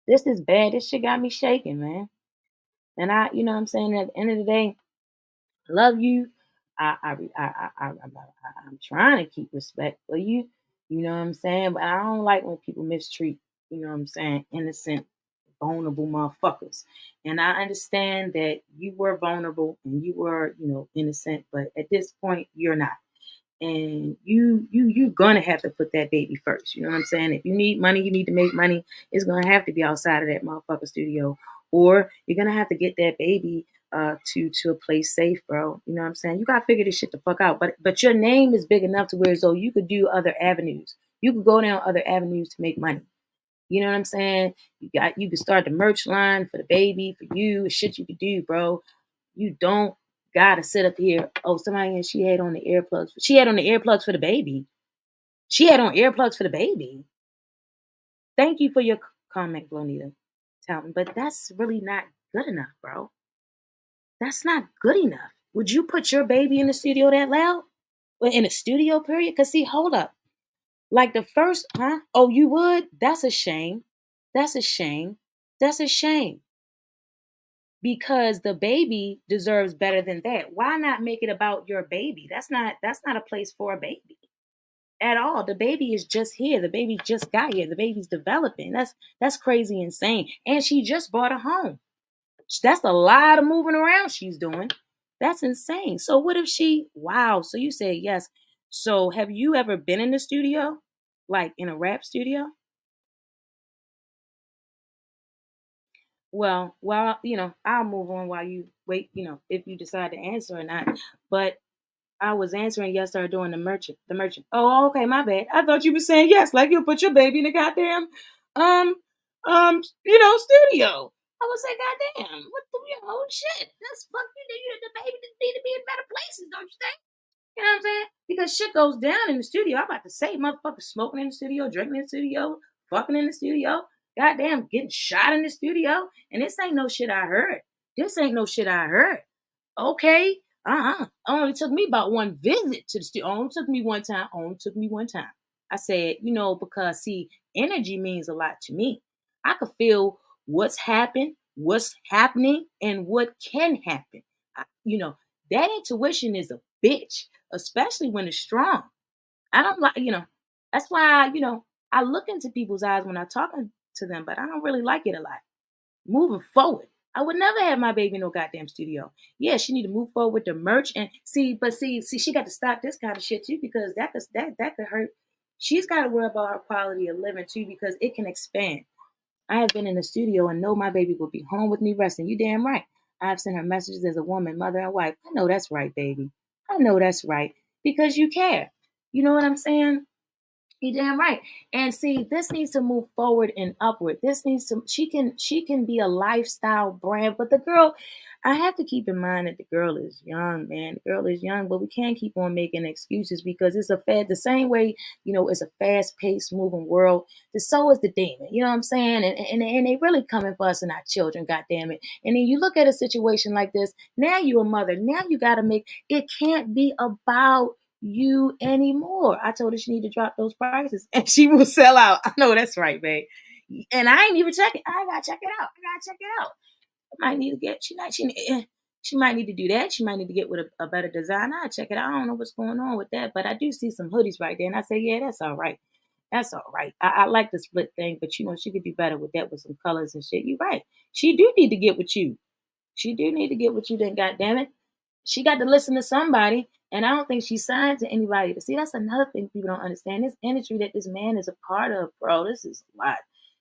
This is bad. This shit got me shaking, man. And you know what I'm saying? At the end of the day, I love you. I'm trying to keep respect for you. You know what I'm saying? But I don't like when people mistreat, you know what I'm saying, innocent, vulnerable motherfuckers. And I understand that you were vulnerable and you were, innocent, but at this point, you're not. And you're gonna have to put that baby first. You know what I'm saying? If you need money, you need to make money. It's gonna have to be outside of that motherfucker studio, or you're gonna have to get that baby to a place safe, bro. You know what I'm saying? You gotta figure this shit the fuck out. But your name is big enough to where so you could do other avenues. You could go down other avenues to make money. You know what I'm saying? You could start the merch line for the baby, for you, shit you could do, bro. You don't gotta sit up here. Oh, somebody and she had on the earplugs. She had on the earplugs for the baby. She had on earplugs for the baby. Thank you for your comment, Glonita. But that's really not good enough, bro. That's not good enough. Would you put your baby in the studio that loud? Well, in the studio, period? Because, see, hold up. Like the first, huh? Oh, you would? That's a shame. That's a shame. That's a shame. Because the baby deserves better than that. Why not make it about your baby? That's not a place for a baby at all. The baby is just here. The baby just got here. The baby's developing. That's crazy insane. And she just bought a home. That's a lot of moving around she's doing. That's insane. So what if wow, so you say yes. So have you ever been in the studio? Like in a rap studio? Well, I'll move on while you wait, if you decide to answer or not. But I was answering yes or doing the merchant. Oh, okay, my bad. I thought you were saying yes, like you'll put your baby in the goddamn studio. I would say, goddamn, what the shit. That's fuck the baby need to be in better places, don't you think? You know what I'm saying? Because shit goes down in the studio. I'm about to say, motherfuckers smoking in the studio, drinking in the studio, fucking in the studio, goddamn getting shot in the studio. And this ain't no shit I heard. Okay. Only took me about one visit to the studio. Only took me one time. I said, because see, energy means a lot to me. I could feel what's happening, and what can happen. That intuition is a bitch, especially when it's strong. I don't like, that's why, I look into people's eyes when I'm talking to them, but I don't really like it a lot. Moving forward, I would never have my baby in no goddamn studio. Yeah, she need to move forward with the merch and see, she got to stop this kind of shit too, because that could hurt. She's got to worry about her quality of living too, because it can expand. I have been in the studio and know my baby will be home with me resting. You damn right. I've sent her messages as a woman, mother, and wife. I know that's right, baby. I know that's right. Because you care. You know what I'm saying? You damn right. And see, this needs to move forward and upward. She can be a lifestyle brand, but the girl, I have to keep in mind that the girl is young, man. The girl is young, but we can't keep on making excuses, because it's the same way, it's a fast-paced moving world. So is the demon, you know what I'm saying? And they really coming for us and our children, goddamn it. And then you look at a situation like this, now you're a mother. Now you gotta it can't be about you anymore. I told her she need to drop those prices and she will sell out. I know that's right, babe. And I ain't even check it. I gotta check it out. I might need to get she might need to do that. She might need to get with a better designer. I check it out. I don't know what's going on with that, but I do see some hoodies right there, and I say, yeah, that's all right. That's all right. I like the split thing, but she could do better with that, with some colors and shit. You're right. She do need to get with you. Then, goddamn it. She got to listen to somebody, and I don't think she signed to anybody. But see, that's another thing people don't understand. This industry that this man is a part of, bro, this is a lot.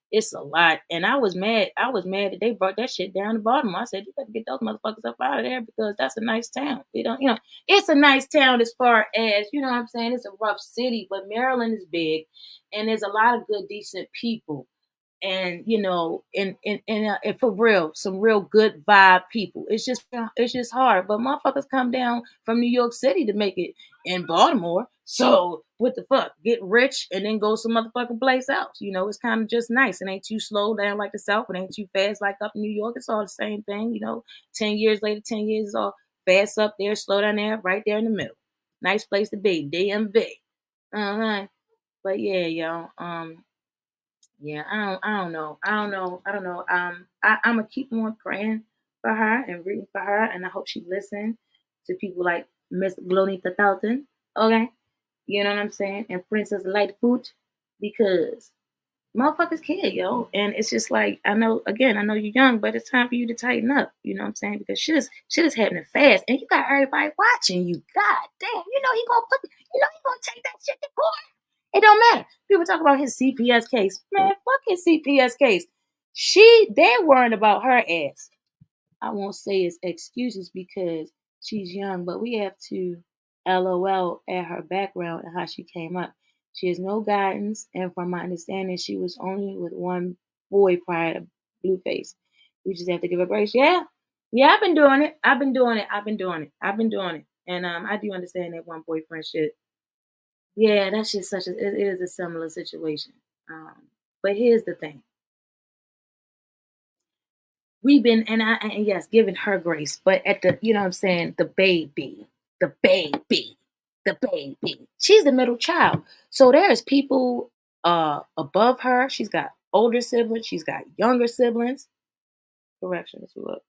It's a lot. And I was mad that they brought that shit down to Baltimore. I said, you got to get those motherfuckers up out of there, because that's a nice town. It's a nice town as far as, you know what I'm saying? It's a rough city, but Maryland is big, and there's a lot of good, decent people. And and for real, some real good vibe people. It's just hard. But motherfuckers come down from New York City to make it in Baltimore. So what the fuck? Get rich and then go some motherfucking place else. It's kind of just nice. It ain't too slow down like the South. It ain't too fast like up in New York. It's all the same thing. 10 years later, 10 years is all fast up there, slow down there, right there in the middle. Nice place to be. DMV. But yeah, y'all. Yeah, I don't know. I'm gonna keep on praying for her and rooting for her, and I hope she listens to people like Miss Glonita Dalton. Okay, you know what I'm saying, and Princess Lightfoot, because motherfuckers care, yo. And it's just like, I know you're young, but it's time for you to tighten up. You know what I'm saying? Because shit is happening fast, and you got everybody watching you. God damn, he gonna take that shit to court. It don't matter. People talk about his CPS case. Man, fuck his CPS case. They're worrying about her ass. I won't say it's excuses because she's young, but we have to LOL at her background and how she came up. She has no guidance, and from my understanding, she was only with one boy prior to Blueface. We just have to give her grace. Yeah, I've been doing it. I've been doing it. And I do understand that one boyfriend shit. Yeah, that's just it is a similar situation. But here's the thing. We've been and yes, giving her grace, but at the you know what I'm saying, the baby. She's the middle child. So there's people above her. She's got older siblings, she's got younger siblings. Correction, let's look.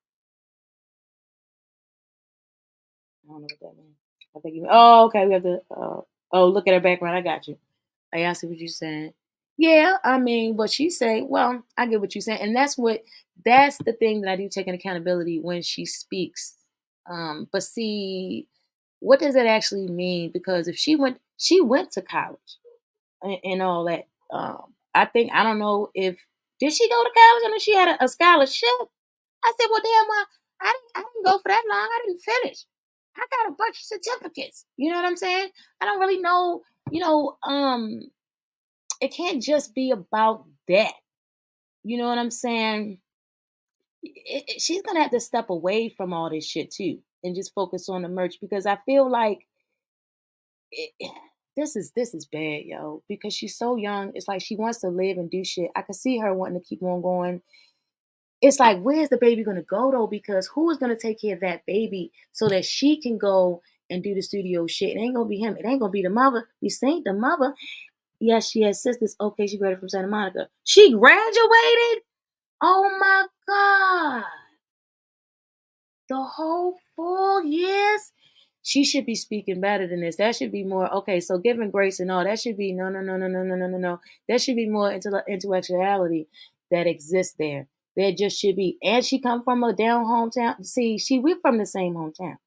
I don't know what that means. I think okay, we have to look at her background. I got you. I see what you're saying. Yeah, I mean, but she say, well, I get what you're saying, and that's the thing that I do take an accountability when she speaks. But see, what does that actually mean? Because if she went to college and all that. I don't know if did she go to college? I mean, she had a scholarship. I said, well, damn, I didn't go for that long. I didn't finish. I got a bunch of certificates. You know what I'm saying? I don't really know. It can't just be about that. You know what I'm saying? She's gonna have to step away from all this shit too, and just focus on the merch because I feel like this is bad, yo. Because she's so young, it's like she wants to live and do shit. I can see her wanting to keep on going. It's like, where's the baby gonna go though? Because who is gonna take care of that baby so that she can go and do the studio shit? It ain't gonna be him. It ain't gonna be the mother. We seen the mother. Yes, she has sisters. Okay, she graduated from Santa Monica. She graduated? Oh my God. The whole 4 years? She should be speaking better than this. That should be more, okay, so giving grace and all, that should be, no. There should be more intellectuality that exists there. There just should be. And she come from a down hometown. See, we're from the same hometown.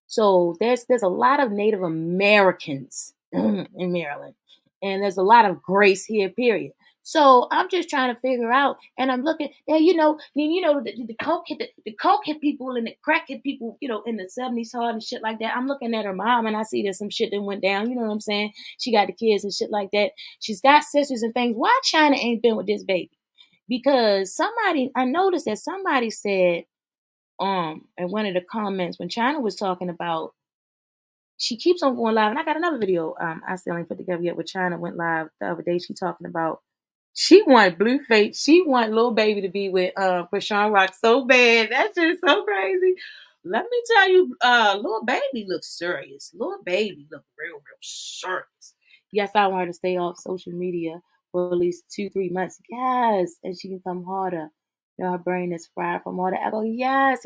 So there's a lot of Native Americans in Maryland. And there's a lot of grace here, period. So I'm just trying to figure out, and I'm looking, and the coke hit people and the crack hit people, in the 70s hard and shit like that. I'm looking at her mom and I see there's some shit that went down. You know what I'm saying? She got the kids and shit like that. She's got sisters and things. Why China ain't been with this baby? Because I noticed that somebody said, in one of the comments when China was talking about, she keeps on going live, and I got another video I still ain't put together yet where China went live the other day. She talking about she wanted Blueface, she want Lil Baby to be with Chrisean Rock so bad. That's just so crazy. Let me tell you, Lil Baby looks serious. Lil Baby look real serious. Yes, I want her to stay off social media for at least 2-3 months. Yes, and she can come harder. Her brain is fried from all the alcohol. Yes.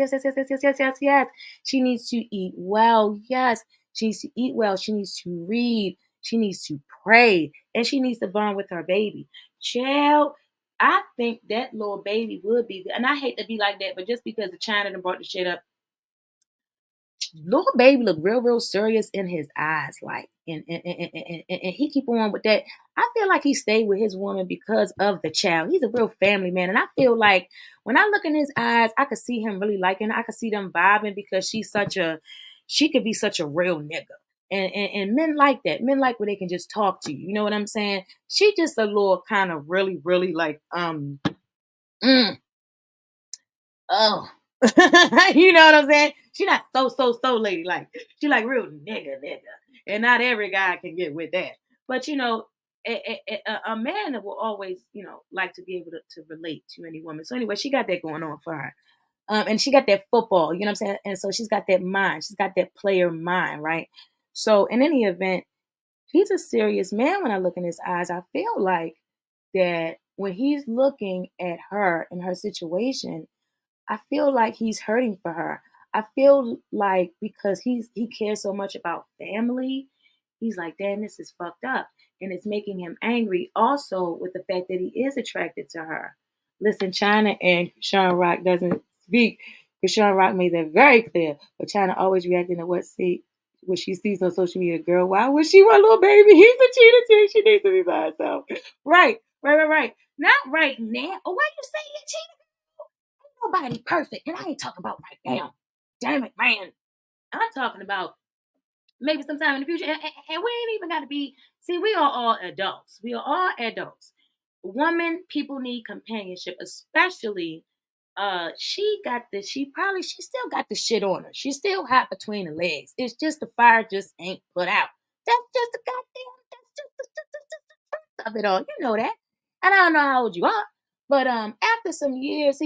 She needs to eat well. Yes. She needs to eat well. She needs to read. She needs to pray. And she needs to bond with her baby. Child, I think that little baby would be good. And I hate to be like that, but just because the China done brought the shit up, little baby look real serious in his eyes, like, and he keep on with that. I feel like he stayed with his woman because of the child. He's a real family man, and I feel like when I look in his eyes, I could see him really liking her. I could see them vibing because she could be such a real nigga. And men like that. Men like where they can just talk to you. You know what I'm saying? She just a little kind of really like oh. You know what I'm saying? She not so lady like. She like real nigga. And not every guy can get with that. But a man that will always, like to be able to relate to any woman. So anyway, she got that going on for her. And she got that football, you know what I'm saying? And so she's got that mind. She's got that player mind, right? So in any event, he's a serious man when I look in his eyes. I feel like that when he's looking at her and her situation, I feel like he's hurting for her. I feel like because he cares so much about family, he's like, damn, this is fucked up. And it's making him angry also with the fact that he is attracted to her. Listen, China and Chrisean Rock doesn't speak. Chrisean Rock made that very clear. But China always reacting to what she sees on social media. Girl, why would she want Little Baby? He's a cheater too. She needs to be by herself. Right. Not right now. Oh, why you saying you cheated? nobody perfect. And I ain't talking about right now. Damn it, man. I'm talking about maybe sometime in the future. And we ain't even got to be, see, we are all adults. We are all adults. Women, people need companionship, especially she still got the shit on her. She's still hot between the legs. It's just the fire just ain't put out. That's just the truth of it all. You know that. And I don't know how old you are, but after some years,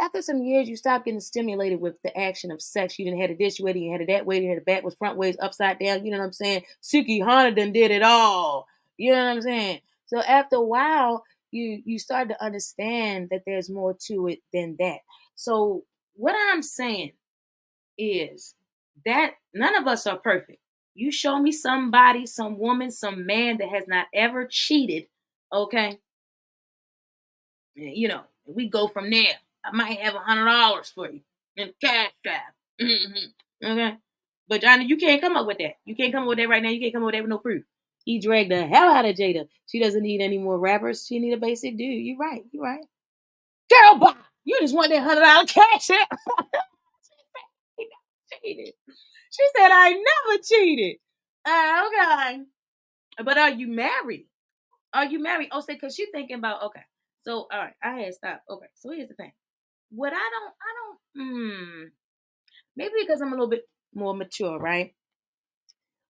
after some years, you stop getting stimulated with the action of sex. You didn't have it this way, you had it that way, you had it backwards, front ways, upside down. You know what I'm saying? Suki Hana done did it all. You know what I'm saying? So after a while, you start to understand that there's more to it than that. So what I'm saying is that none of us are perfect. You show me somebody, some woman, some man that has not ever cheated, okay? You know, we go from there. I might have $100 for you in cash trap. Okay? But Johnny, you can't come up with that. You can't come up with that right now. You can't come up with that with no proof. He dragged the hell out of Jada. She doesn't need any more rappers. She need a basic dude. You're right. Girl, bye. You just want that $100 cash app. Cheated. She said, I never cheated. Okay. But are you married? Are you married? Oh, say, because she's thinking about, okay. So, all right, I had stopped. Okay, so here's the thing. What maybe because I'm a little bit more mature, right?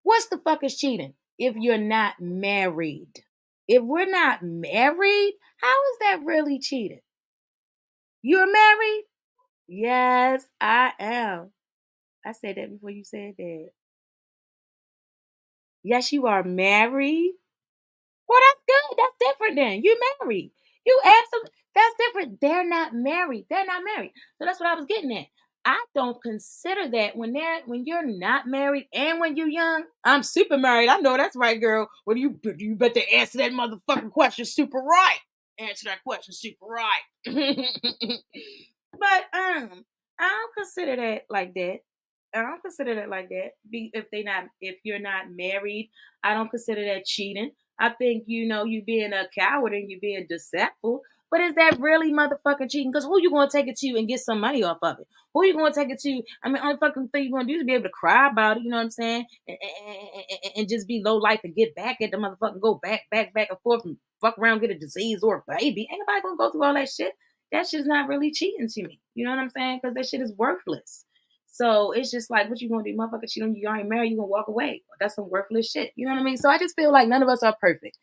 What's the fuck is cheating if you're not married? If we're not married, how is that really cheating? You're married? Yes, I am. I said that before you said that. Yes, you are married. Well, that's good. That's different then. You married. You absolutely, that's different. They're not married. They're not married. So that's what I was getting at. I don't consider that when you're not married and when you're young. I'm super married. I know that's right, girl. What you better answer that motherfucking question super right. Answer that question super right. But I don't consider that like that. I don't consider that like that. If you're not married, I don't consider that cheating. I think you being a coward and you being deceitful. But is that really motherfucking cheating? Because who you gonna take it to and get some money off of it? Who you gonna take it to? I mean, only fucking thing you're gonna do is be able to cry about it. You know what I'm saying? And just be low life and get back at the motherfucker, go back and forth and fuck around, get a disease or a baby. Ain't nobody gonna go through all that shit. That shit's not really cheating to me. You know what I'm saying? Because that shit is worthless. So it's just like, what you gonna do, motherfucker? Cheat on you, you ain't married, you gonna walk away. That's some worthless shit. You know what I mean? So I just feel like none of us are perfect.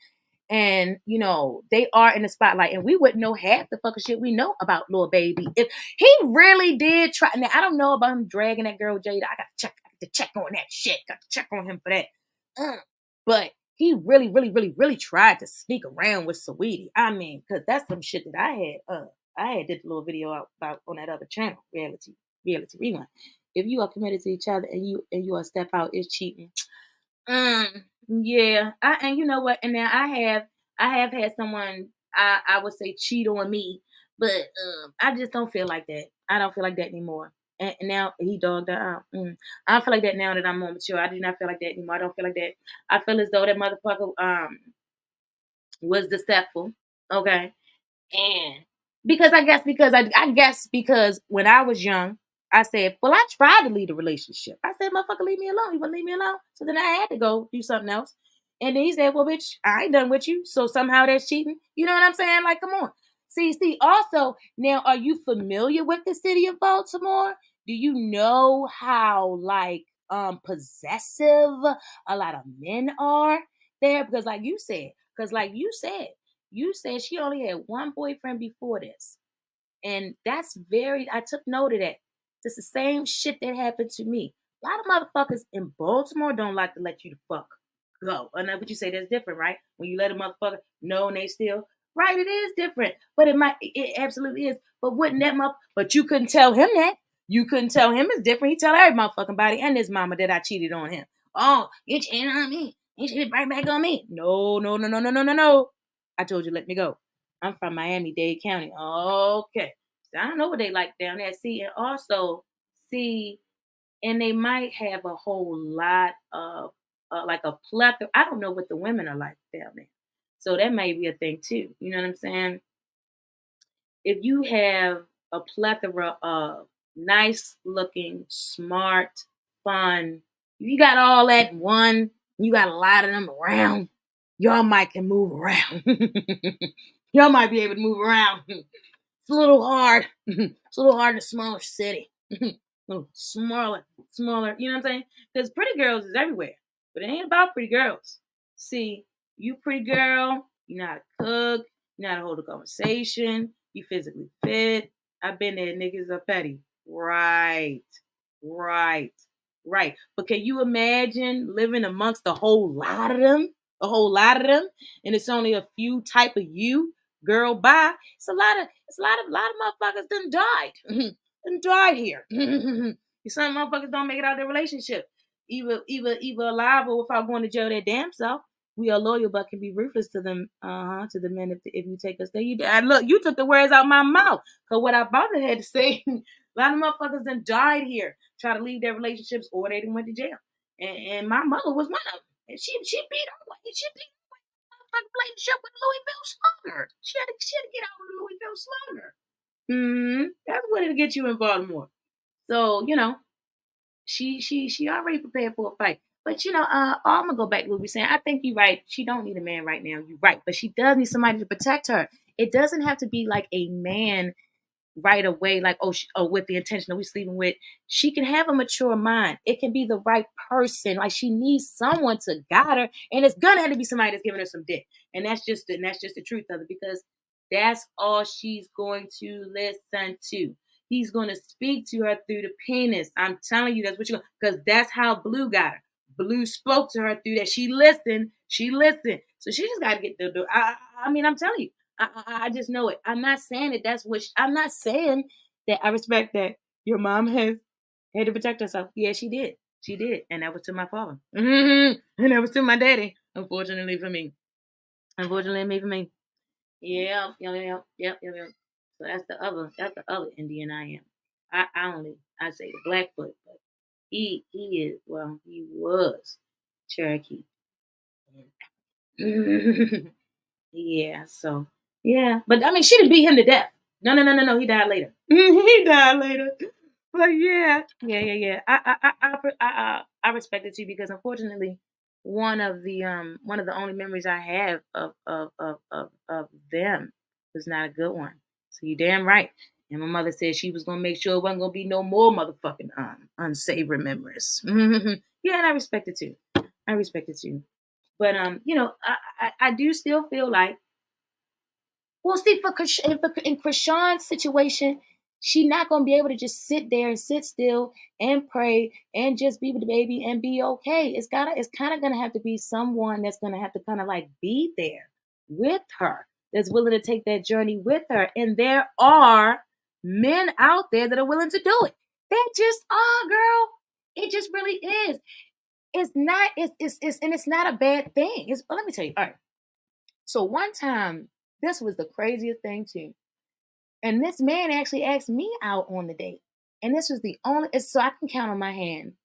And, they are in the spotlight. And we wouldn't know half the fucking shit we know about Lil Baby. If he really did try. Now, I don't know about him dragging that girl Jada. I got to check on that shit. Got to check on him for that. But he really, really, really, really tried to sneak around with Saweetie. I mean, because that's some shit that I had did a little video about on that other channel, Reality Rewind. If you are committed to each other and you are step out, it's cheating. Yeah. And you know what? And now I have had someone I would say cheat on me, but I just don't feel like that. I don't feel like that anymore. And now he dogged her out. I don't feel like that now that I'm more mature. I do not feel like that anymore. I don't feel like that. I feel as though that motherfucker was deceitful. Okay. And because I guess because when I was young, I said, well, I tried to leave the relationship. I said, motherfucker, leave me alone. You wouldn't leave me alone. So then I had to go do something else. And then he said, well, bitch, I ain't done with you. So somehow that's cheating. You know what I'm saying? Like, come on. See, also, now, are you familiar with the city of Baltimore? Do you know how, possessive a lot of men are there? Because like you said, you said she only had one boyfriend before this. And I took note of that. It's the same shit that happened to me. A lot of motherfuckers in Baltimore don't like to let you the fuck go. And that's what you say, that's different, right? When you let a motherfucker know and they still, right, it is different. But it absolutely is. But but you couldn't tell him that. You couldn't tell him it's different. He tell every motherfucking body and his mama that I cheated on him. Oh, you cheated on me. You cheated right back on me. No. I told you, let me go. I'm from Miami-Dade County. Okay. I don't know what they like down there. And they might have a whole lot of, like a plethora. I don't know what the women are like down there. So that may be a thing too. You know what I'm saying? If you have a plethora of nice looking, smart, fun. You got all that in one, you got a lot of them around, y'all might can move around. Y'all might be able to move around. It's a little hard. It's a little hard in a smaller city. Smaller, you know what I'm saying? Because pretty girls is everywhere. But it ain't about pretty girls. See, you pretty girl, you know how to cook, you know how to hold a conversation, you physically fit. I've been there, niggas are petty. Right. But can you imagine living amongst a whole lot of them? A whole lot of them, and it's only a few type of you, girl. Bye. It's a lot of motherfuckers done died. Done died here. Some motherfuckers don't make it out of their relationship, either alive or without going to jail their damn self. We are loyal, but can be ruthless to them, to the men if you take us there. Look, you took the words out my mouth. Cause what I about to had to say, a lot of motherfuckers done died here, try to leave their relationships, or they done went to jail. And my mother was one of them. And she beat her way. She beat her way. Motherfucker relationship with Louisville Slugger. She had to get out with Louisville Slugger. That's what it'll get you in Baltimore. So, you know, she already prepared for a fight. But you know, I'm gonna go back to what we're saying. I think you're right. She don't need a man right now. You're right, but she does need somebody to protect her. It doesn't have to be like a man right away, like with the intention that we're sleeping with. She can have a mature mind. It can be the right person. Like she needs someone to guide her, and it's gonna have to be somebody that's giving her some dick. And that's just the truth of it, because that's all she's going to listen to. He's going to speak to her through the penis. I'm telling you, that's what you're going to, because that's how Blue got her. Blue spoke to her through that. She listened. So she just got to get the. I mean, I'm telling you, I just know it. I'm not saying that that's what. I'm not saying that I respect that your mom had to protect herself. Yeah, she did. And that was to my father. And that was to my daddy. Unfortunately for me. Yeah. So that's the other Indian I am. I say the Blackfoot, but he was Cherokee. Yeah, so yeah. But I mean she didn't beat him to death. No, he died later. He died later. But yeah. I respect it too, because unfortunately one of the only memories I have of them was not a good one. So you damn right. And my mother said she was gonna make sure it wasn't gonna be no more motherfucking unsavory memories. Yeah, and I respect it too. But you know, I do still feel like, well, see, in Chrisean's situation, she not gonna be able to just sit there and sit still and pray and just be with the baby and be okay. It's kind of gonna have to be someone that's gonna have to kind of like be there with her, that's willing to take that journey with her. And there are men out there that are willing to do it. They just are, girl. It just really is. It's not. It's not a bad thing. Let me tell you. All right. So one time, this was the craziest thing too. And this man actually asked me out on the date. And this was the only, so I can count on my hand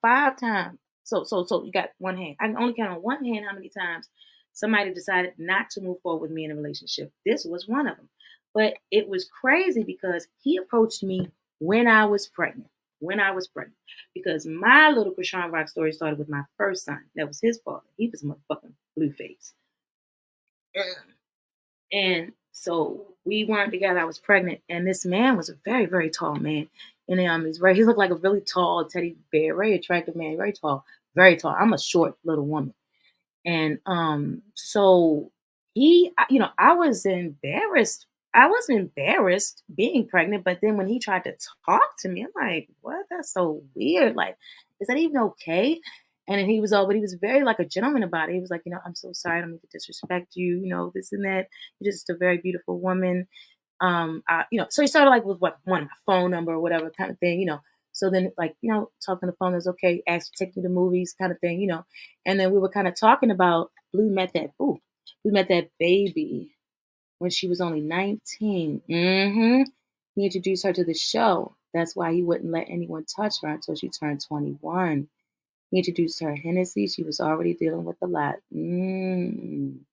5 times. So you got one hand. I can only count on one hand how many times somebody decided not to move forward with me in a relationship. This was one of them. But it was crazy because he approached me when I was pregnant. Because my little Chrisean Rock story started with my first son. That was his father. He was a motherfucking Blueface. And so we weren't together. I was pregnant, and this man was a very, very tall man. And he looked like a really tall teddy bear, very attractive man, very tall, very tall. I'm a short little woman, and so I was embarrassed. I wasn't embarrassed being pregnant, but then when he tried to talk to me, I'm like, what? That's so weird. Like, is that even okay? And then he was very like a gentleman about it. He was like, I'm so sorry, I don't mean to disrespect you, this and that. You're just a very beautiful woman. So he started like with one my phone number or whatever kind of thing, So then like, talking on the phone is okay, asked to take me to movies kind of thing, And then we were kind of talking about Blue met that baby when she was only 19. He introduced her to the show. That's why he wouldn't let anyone touch her until she turned 21. He introduced her Hennessy. She was already dealing with a lot.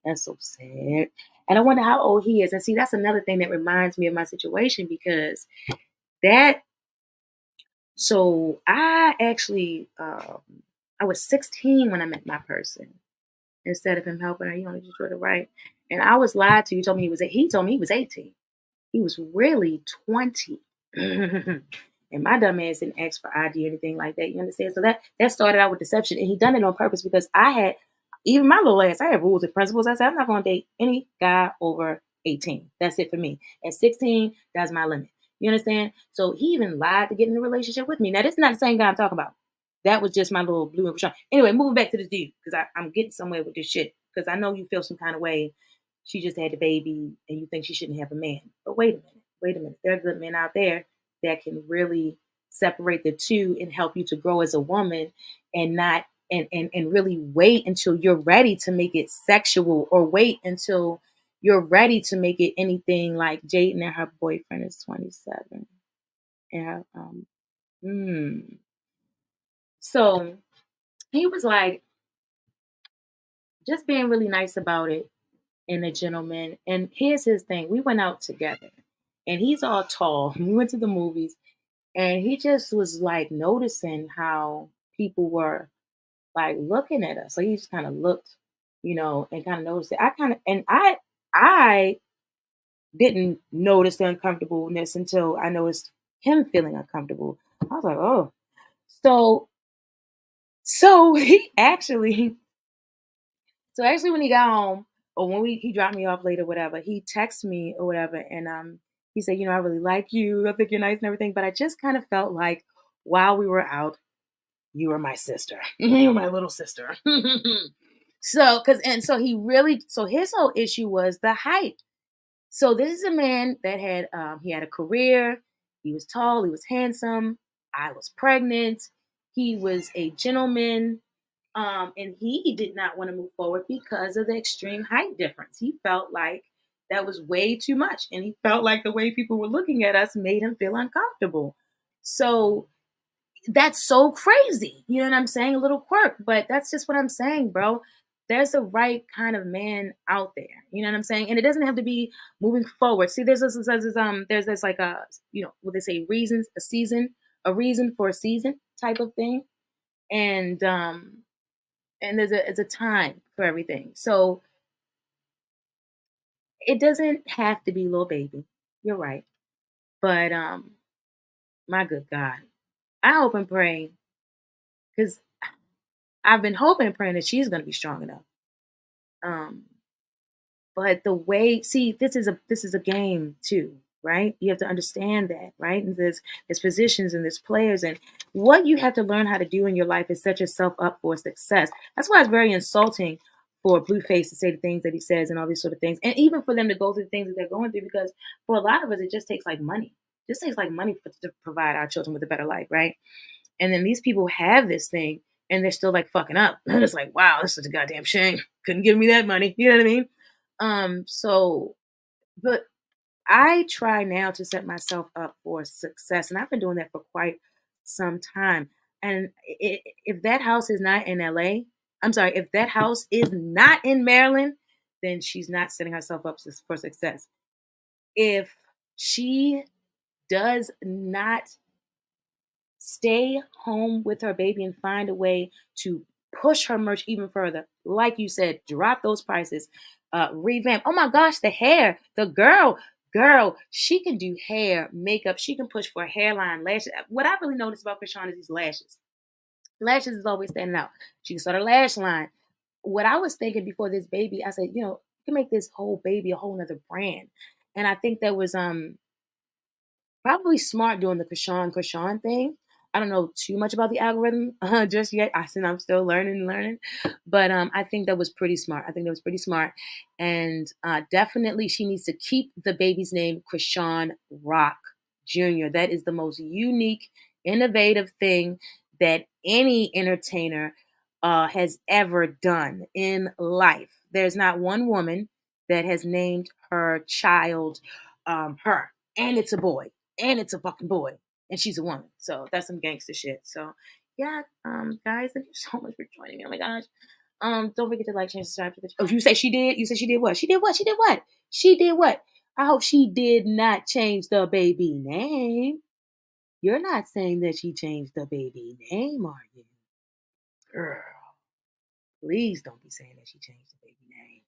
That's so sad. And I wonder how old he is. And see, that's another thing that reminds me of my situation because that. So I actually, I was 16 when I met my person. Instead of him helping her, he only just read it right. And I was lied to. He told me he was 18. He was really 20. And my dumb ass didn't ask for ID or anything like that. You understand? So that started out with deception. And he done it on purpose because I had, even my little ass, I had rules and principles. I said, I'm not going to date any guy over 18. That's it for me. At 16, that's my limit. You understand? So he even lied to get in a relationship with me. Now, this is not the same guy I'm talking about. That was just my little blue and Chrisean. Anyway, moving back to this dude, because I'm getting somewhere with this shit. Because I know you feel some kind of way. She just had the baby and you think she shouldn't have a man. But wait a minute. Wait a minute. There are good men out there that can really separate the two and help you to grow as a woman and not and really wait until you're ready to make it sexual or wait until you're ready to make it anything like Jaden and her boyfriend is 27. And her, So he was like just being really nice about it and a gentleman. And here's his thing. We went out together and he's all tall. We went to the movies and he just was like noticing how people were like looking at us. So he just kind of looked, and kind of noticed it. I didn't notice the uncomfortableness until I noticed him feeling uncomfortable. I was like, oh. So when he got home, or when he dropped me off later, whatever, he texted me or whatever, and he said, I really like you. I think you're nice and everything, but I just kind of felt like while we were out, you were my sister. You were my little sister. So his whole issue was the height. So this is a man that had he had a career. He was tall. He was handsome. I was pregnant. He was a gentleman. And he did not want to move forward because of the extreme height difference. He felt like that was way too much. And he felt like the way people were looking at us made him feel uncomfortable. So that's so crazy. You know what I'm saying? A little quirk, but that's just what I'm saying, bro. There's the right kind of man out there. You know what I'm saying? And it doesn't have to be moving forward. See, there's this like a, what they say, a reason for a season type of thing. And there's a time for everything. So it doesn't have to be little baby. You're right. But my good God, I hope and pray, because I've been hoping and praying that she's going to be strong enough. But the way, see, this is a game too, right? You have to understand that, right? And there's positions and there's players, and what you have to learn how to do in your life is set yourself up for success. That's why it's very insulting for Blueface to say the things that he says and all these sort of things, and even for them to go through the things that they're going through, because for a lot of us, it just takes like money. It just takes like money to provide our children with a better life, right? And then these people have this thing, and they're still like fucking up. And it's like, wow, this is a goddamn shame. Couldn't give me that money. You know what I mean? But I try now to set myself up for success, and I've been doing that for quite some time. And if that house is not in LA, I'm sorry, if that house is not in Maryland, then she's not setting herself up for success. If she does not stay home with her baby and find a way to push her merch even further, like you said, drop those prices, revamp. Oh my gosh, the hair, the girl, she can do hair, makeup. She can push for hairline, lashes. What I really noticed about Chrisean is these lashes. Lashes is always standing out. She can start a lash line. What I was thinking before this baby, I said, you can make this whole baby a whole nother brand. And I think that was probably smart doing the Chrisean thing. I don't know too much about the algorithm just yet. I'm still learning. But I think that was pretty smart. And definitely she needs to keep the baby's name Chrisean Rock Jr. That is the most unique, innovative thing that any entertainer has ever done in life. There's not one woman that has named her child her. And it's a boy. And it's a fucking boy. And she's a woman. So that's some gangster shit. So yeah, guys, thank you so much for joining me. Oh my gosh. Don't forget to like, change, subscribe to the. Oh, you say she did? You said she did what? She did what? She did what? She did what? I hope she did not change the baby name. You're not saying that she changed the baby name, are you? Girl, please don't be saying that she changed the baby name.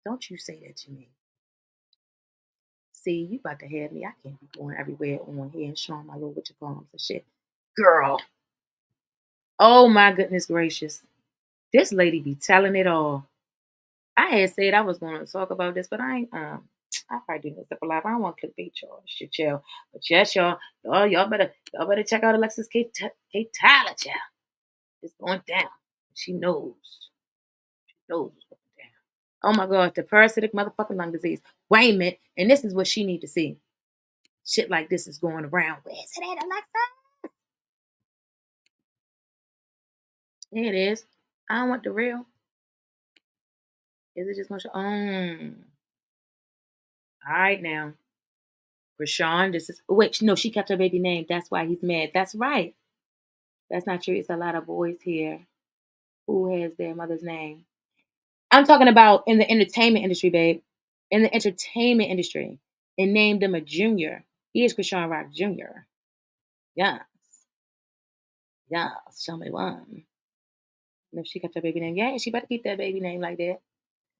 Don't you say that to me. See, you about to have me. I can't be going everywhere on here and showing my little witch-a-palms and shit. Girl. Oh my goodness gracious. This lady be telling it all. I had said I was going to talk about this, but I ain't. I probably do this up a lot. I don't want to clickbait y'all, shit, y'all. But yes, y'all better check out Alexis K. Tyler, child. It's going down. She knows. She knows what's going down. Oh my God, the parasitic motherfucking lung disease. Wait a minute, and this is what she need to see. Shit like this is going around. Where is it at, Alexa? Here it is. I don't want the real. Is it just going to show? All right now. Chrisean, this is. Wait, no, she kept her baby name. That's why he's mad. That's right. That's not true. It's a lot of boys here who has their mother's name. I'm talking about in the entertainment industry, babe. In the entertainment industry. And named him a junior. He is Chrisean Rock Jr. Yes. Yes. Show me one. And if she kept her baby name, yeah, she better keep that baby name like that.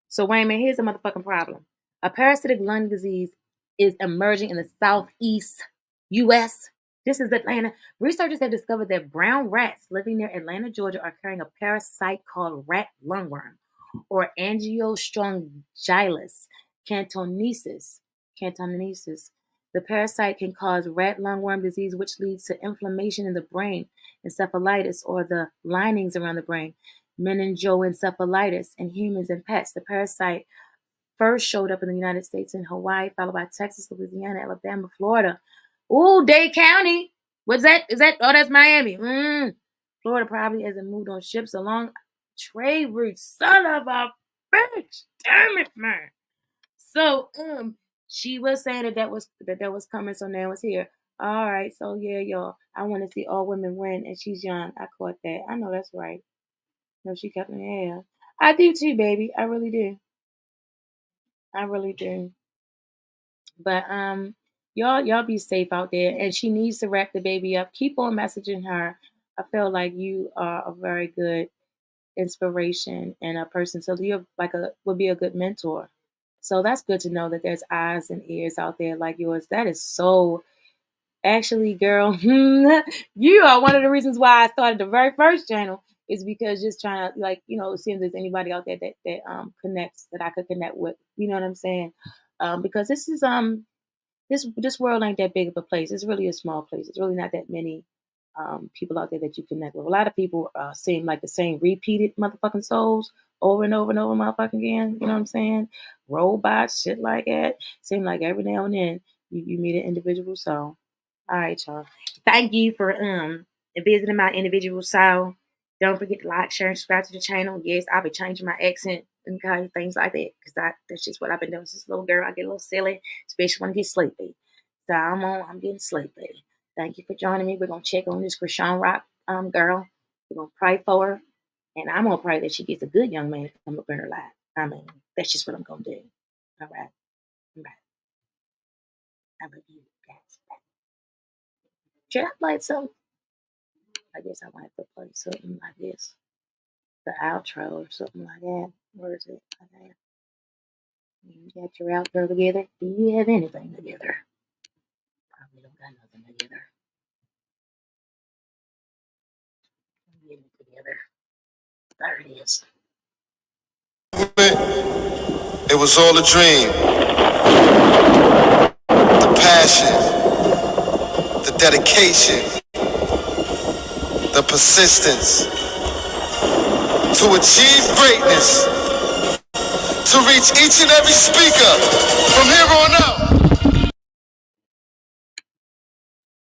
So, wait a minute, here's a motherfucking problem. A parasitic lung disease is emerging in the southeast U.S. This is Atlanta. Researchers have discovered that brown rats living near Atlanta, Georgia, are carrying a parasite called rat lungworm, or Angiostrongylis cantonensis. The parasite can cause rat lungworm disease, which leads to inflammation in the brain, encephalitis, or the linings around the brain, meningoencephalitis in humans and pets. The parasite first showed up in the United States and Hawaii, followed by Texas, Louisiana, Alabama, Florida. Ooh, Dade County. What's that? Is that? Oh, that's Miami. Florida probably hasn't moved on ships along trade routes. Son of a bitch. Damn it, man. So, she was saying that was coming, so now it's here. All right, so yeah, y'all. I want to see all women win, and she's young. I caught that. I know that's right. No, she kept me hair. I do too, baby. I really do. I really do. But y'all be safe out there. And she needs to wrap the baby up. Keep on messaging her. I feel like you are a very good inspiration and a person. So you would be a good mentor. So that's good to know that there's eyes and ears out there like yours. That is so. Actually, girl, you are one of the reasons why I started the very first channel. Is because just trying to see if there's anybody out there that connects that I could connect with. You know what I'm saying? Because this is this world ain't that big of a place. It's really a small place. It's really not that many people out there that you connect with. A lot of people seem like the same repeated motherfucking souls over and over and over motherfucking again. You know what I'm saying? Robots, shit like that. Seem like every now and then you meet an individual soul. All right, y'all. Thank you for visiting my individual soul. Don't forget to like, share, and subscribe to the channel. Yes, I'll be changing my accent and things like that because that's just what I've been doing since a little girl. I get a little silly, especially when I get sleepy. So I'm getting sleepy. Thank you for joining me. We're gonna check on this Chrisean Rock girl. We're gonna pray for her, and I'm gonna pray that she gets a good young man to come up in her life. I mean, that's just what I'm gonna do. All right. I love you guys. Should I play something? I guess I might have to play something like this. The outro or something like that. Where is it? Okay. You got your outro together? Do you have anything together? Probably don't got nothing together. I'm getting it together. There it is. It was all a dream. The passion, the dedication, the persistence to achieve greatness, to reach each and every speaker from here on out.